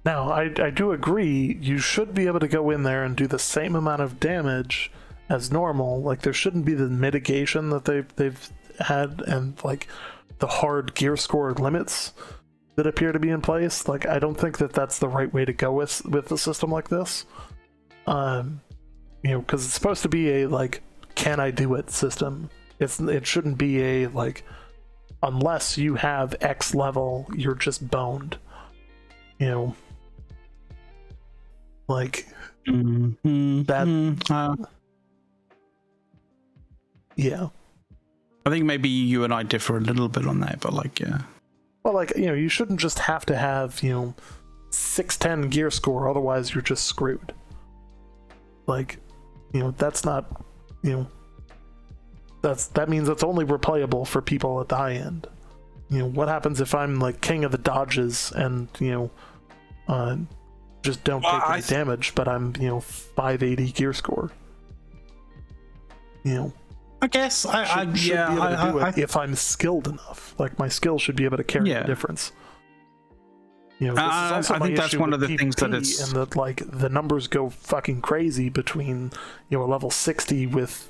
Now, I do agree, you should be able to go in there and do the same amount of damage as normal. Like, there shouldn't be the mitigation that they've had, and like the hard gear score limits that appear to be in place. Like, I don't think that that's the right way to go with a system like this. Because it's supposed to be a like, can I do it system. It shouldn't be a like, unless you have X level, you're just boned. Like Mm-hmm. that. Yeah. I think maybe you and I differ a little bit on that, but like, yeah. Well, like, you shouldn't just have to have, 610 gear score, otherwise you're just screwed. Like, that's not, that means it's only replayable for people at the high end. What happens if I'm like king of the dodges and, just don't take any damage, but I'm, 580 gear score? I guess I should be able to do it if I'm skilled enough. Like, my skill should be able to carry the difference. This is also I think that's one of the things that it's, and that like the numbers go fucking crazy between a level 60 with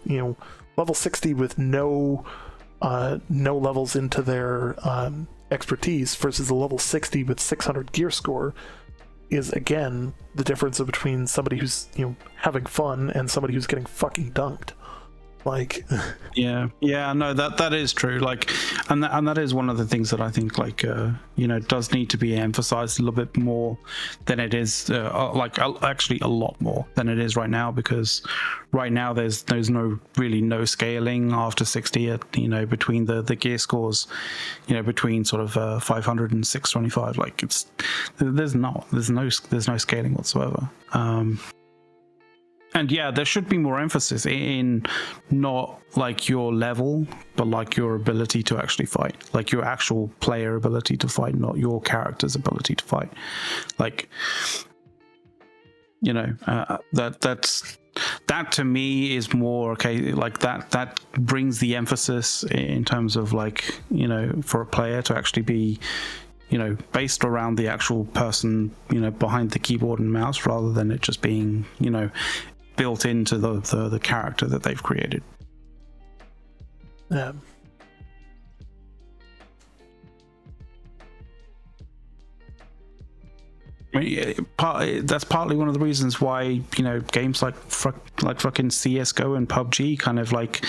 level 60 with no levels into their expertise versus a level 60 with 600 gear score is again the difference between somebody who's having fun and somebody who's getting fucking dunked. Like, no, that is true. Like, and that is one of the things that I think, like, does need to be emphasized a little bit more than it is, actually a lot more than it is right now, because right now there's no scaling after 60 between the gear scores, between sort of 500 and 625. Like, there's no scaling whatsoever. And yeah, there should be more emphasis in not like your level, but like your ability to actually fight, like your actual player ability to fight, not your character's ability to fight. Like, that to me is more okay. Like that brings the emphasis in terms of like, for a player to actually be, based around the actual person, behind the keyboard and mouse, rather than it just being, built into the character that they've created. Yeah. I mean, that's partly one of the reasons why games like fucking CS:GO and PUBG kind of like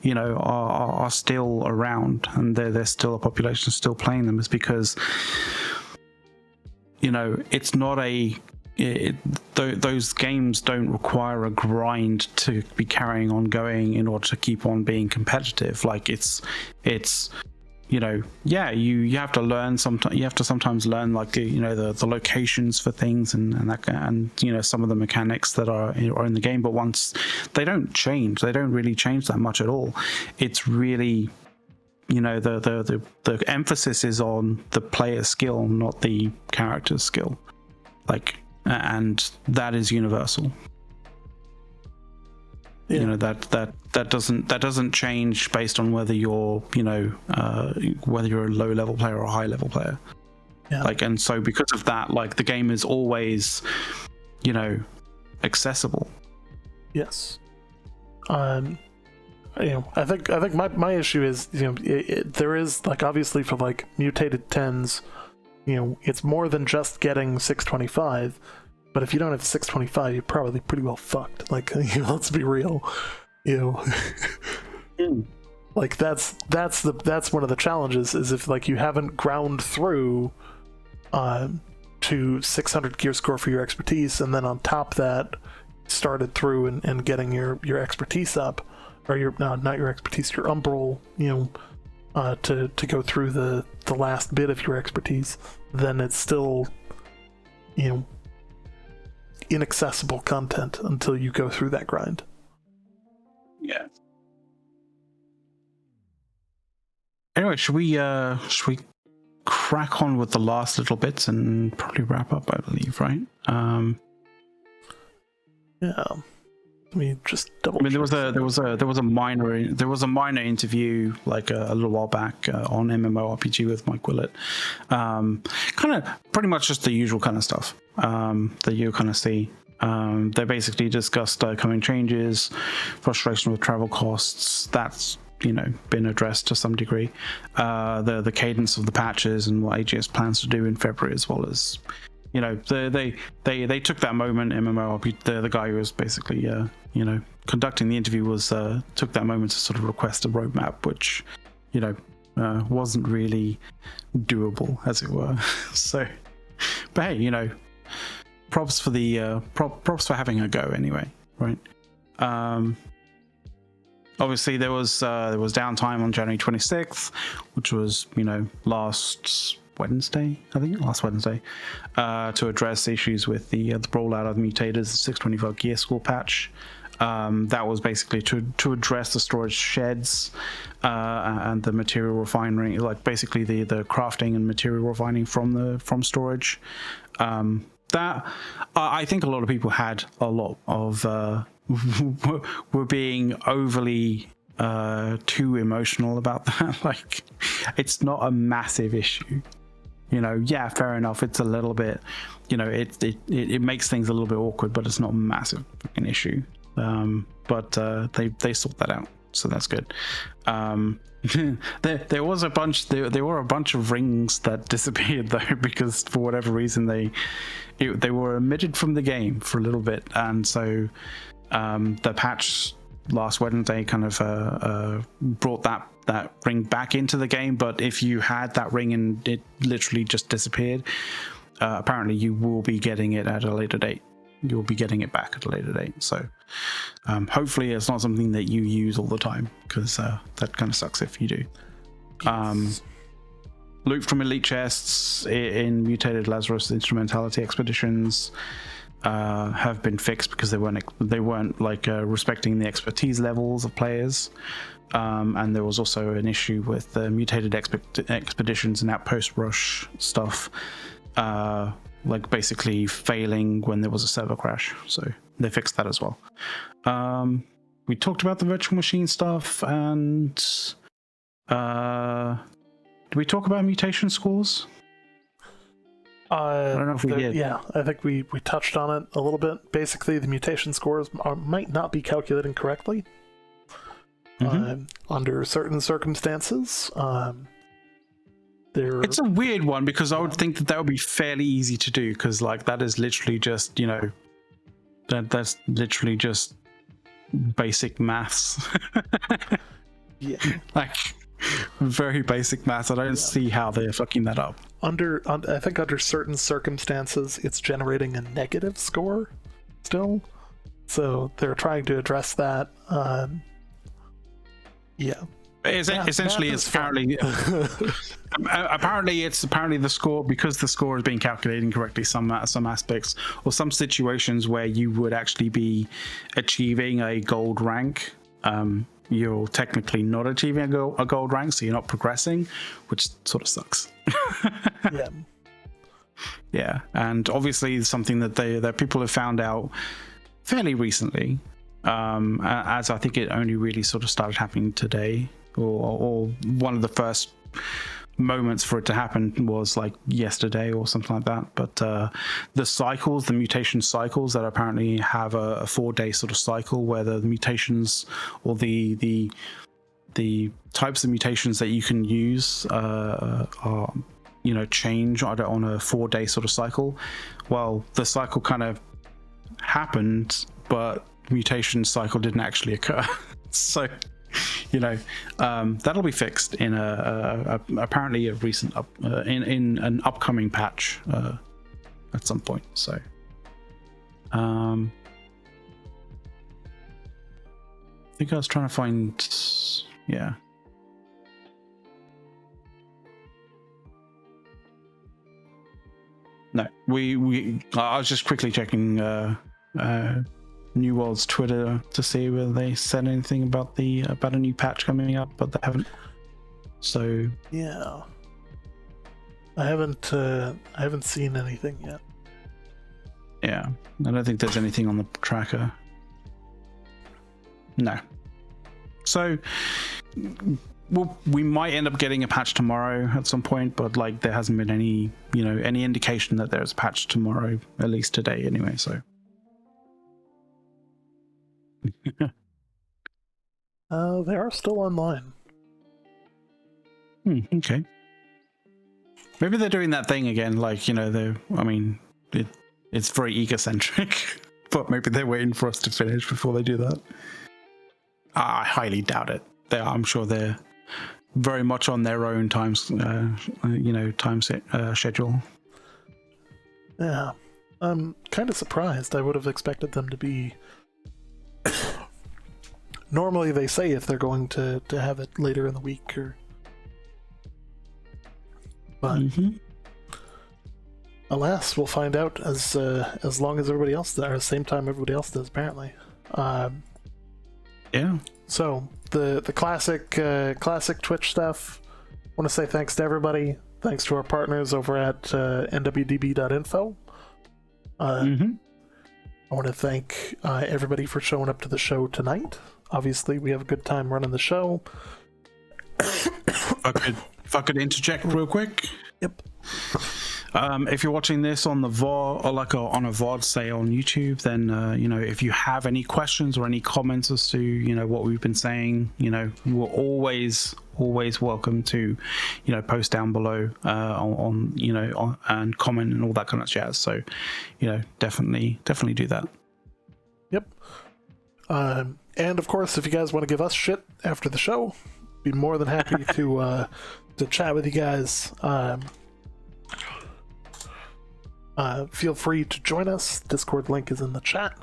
are still around, and there's still a population still playing them, is because it's not those games don't require a grind to be carrying on going in order to keep on being competitive. Like, it's you have to learn sometimes. You have to sometimes learn like the locations for things and that, and some of the mechanics that are in the game. But once they don't change, they don't really change that much at all. It's really the emphasis is on the player skill, not the character's skill. Like, and that is universal. Yeah. That doesn't change based on whether you're whether you're a low level player or a high level player. Yeah. Like, and so because of that, like, the game is always accessible. Yes. I think my issue is there is, like, obviously for like mutated 10s, it's more than just getting 625. But if you don't have 625, you're probably pretty well fucked. Like, let's be real. Like, that's one of the challenges, is if like you haven't ground through to 600 gear score for your expertise, and then on top of that started through and getting your expertise up, or your not your expertise, your umbral, to go through the last bit of your expertise, then it's still inaccessible content until you go through that grind. Yeah. Anyway, should we crack on with the last little bits and probably wrap up, I believe, right? Yeah. Let me just double. I mean, there was a minor interview like a little while back on MMORPG with Mike Willett. Kind of pretty much just the usual kind of stuff that you kind of see. They basically discussed coming changes, frustration with travel costs. That's been addressed to some degree. The cadence of the patches and what AGS plans to do in February, as well as they took that moment. The guy who was basically conducting the interview took that moment to sort of request a roadmap, which wasn't really doable, as it were. So, but hey, props for the props for having a go anyway, right? Obviously there was downtime on January 26th, which was, you know, last Wednesday, to address issues with the rollout of the Mutators, the 625 gear score patch. That was basically to address the storage sheds and the material refinery, like basically the crafting and material refining from storage. That I think a lot of people had a lot of were being overly too emotional about that. Like, it's not a massive issue, you know. Yeah, fair enough, it's a little bit, you know, it makes things a little bit awkward, but it's not a massive fucking issue. But they sort that out, so that's good. There were a bunch of rings that disappeared though, because for whatever reason they were omitted from the game for a little bit, and so the patch last Wednesday kind of brought that ring back into the game. But if you had that ring and it literally just disappeared, apparently you will be getting it at a later date. You'll be getting it back at a later date. So hopefully it's not something that you use all the time, because that kind of sucks if you do. Yes. Loot from elite chests in Mutated Lazarus Instrumentality expeditions have been fixed because they weren't like respecting the expertise levels of players. And there was also an issue with the Mutated expeditions and outpost rush stuff, like basically failing when there was a server crash. So they fixed that as well. We talked about the virtual machine stuff, and did we talk about mutation scores? I don't know if we did. Yeah, I think we touched on it a little bit. Basically, the mutation scores might not be calculating correctly under certain circumstances. It's a weird one, because I would think that would be fairly easy to do, because like that is literally just, you know, that's literally just basic maths. Yeah, like very basic maths. I don't see how they're fucking that up. I think under certain circumstances, it's generating a negative score still. So they're trying to address that. Yeah. Essentially, it's apparently apparently the score, because the score is being calculated incorrectly. Some aspects or some situations where you would actually be achieving a gold rank, you're technically not achieving a gold rank, so you're not progressing, which sort of sucks. Yeah. Yeah, and obviously something that people have found out fairly recently, as I think it only really sort of started happening today, or one of the first moments for it to happen was like yesterday or something like that. But the mutation cycles that apparently have a 4-day sort of cycle, where the mutations or the types of mutations that you can use are, you know, change on a 4-day sort of cycle. Well, the cycle kind of happened, but mutation cycle didn't actually occur. So, you know, that'll be fixed in apparently a recent in an upcoming patch at some point. So, I think I was trying to find, yeah. No, I was just quickly checking New World's Twitter to see whether they said anything about a new patch coming up, but they haven't. So yeah, I haven't seen anything yet. Yeah, I don't think there's anything on the tracker. No. So, well, we might end up getting a patch tomorrow at some point, but like there hasn't been any indication that there's a patch tomorrow, at least today anyway. So. They are still online. Okay. Maybe they're doing that thing again, like, you know, it's very egocentric, but maybe they're waiting for us to finish before they do that. I highly doubt it. I'm sure they're very much on their own time schedule. Yeah. I'm kind of surprised. I would have expected them to be. Normally, they say if they're going to have it later in the week, or. But alas, we'll find out as long as everybody else does, or the same time everybody else does, apparently. Yeah. So the classic Twitch stuff. I want to say thanks to everybody. Thanks to our partners over at NWDB.info. I want to thank everybody for showing up to the show tonight. Obviously, we have a good time running the show. If I could interject real quick. Yep. If you're watching this on the VOD, or on a VOD, say on YouTube, then if you have any questions or any comments as to what we've been saying, we're always welcome to post down below on and comment and all that kind of jazz. So definitely do that. Yep. And of course, if you guys want to give us shit after the show, be more than happy to chat with you guys. Feel free to join us. Discord link is in the chat.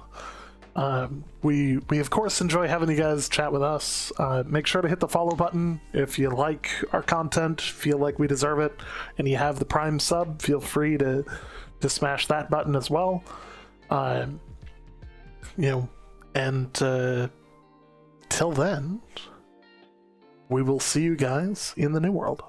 We of course enjoy having you guys chat with us. Make sure to hit the follow button if you like our content, feel like we deserve it, and you have the Prime sub. Feel free to smash that button as well. And till then, we will see you guys in the new world.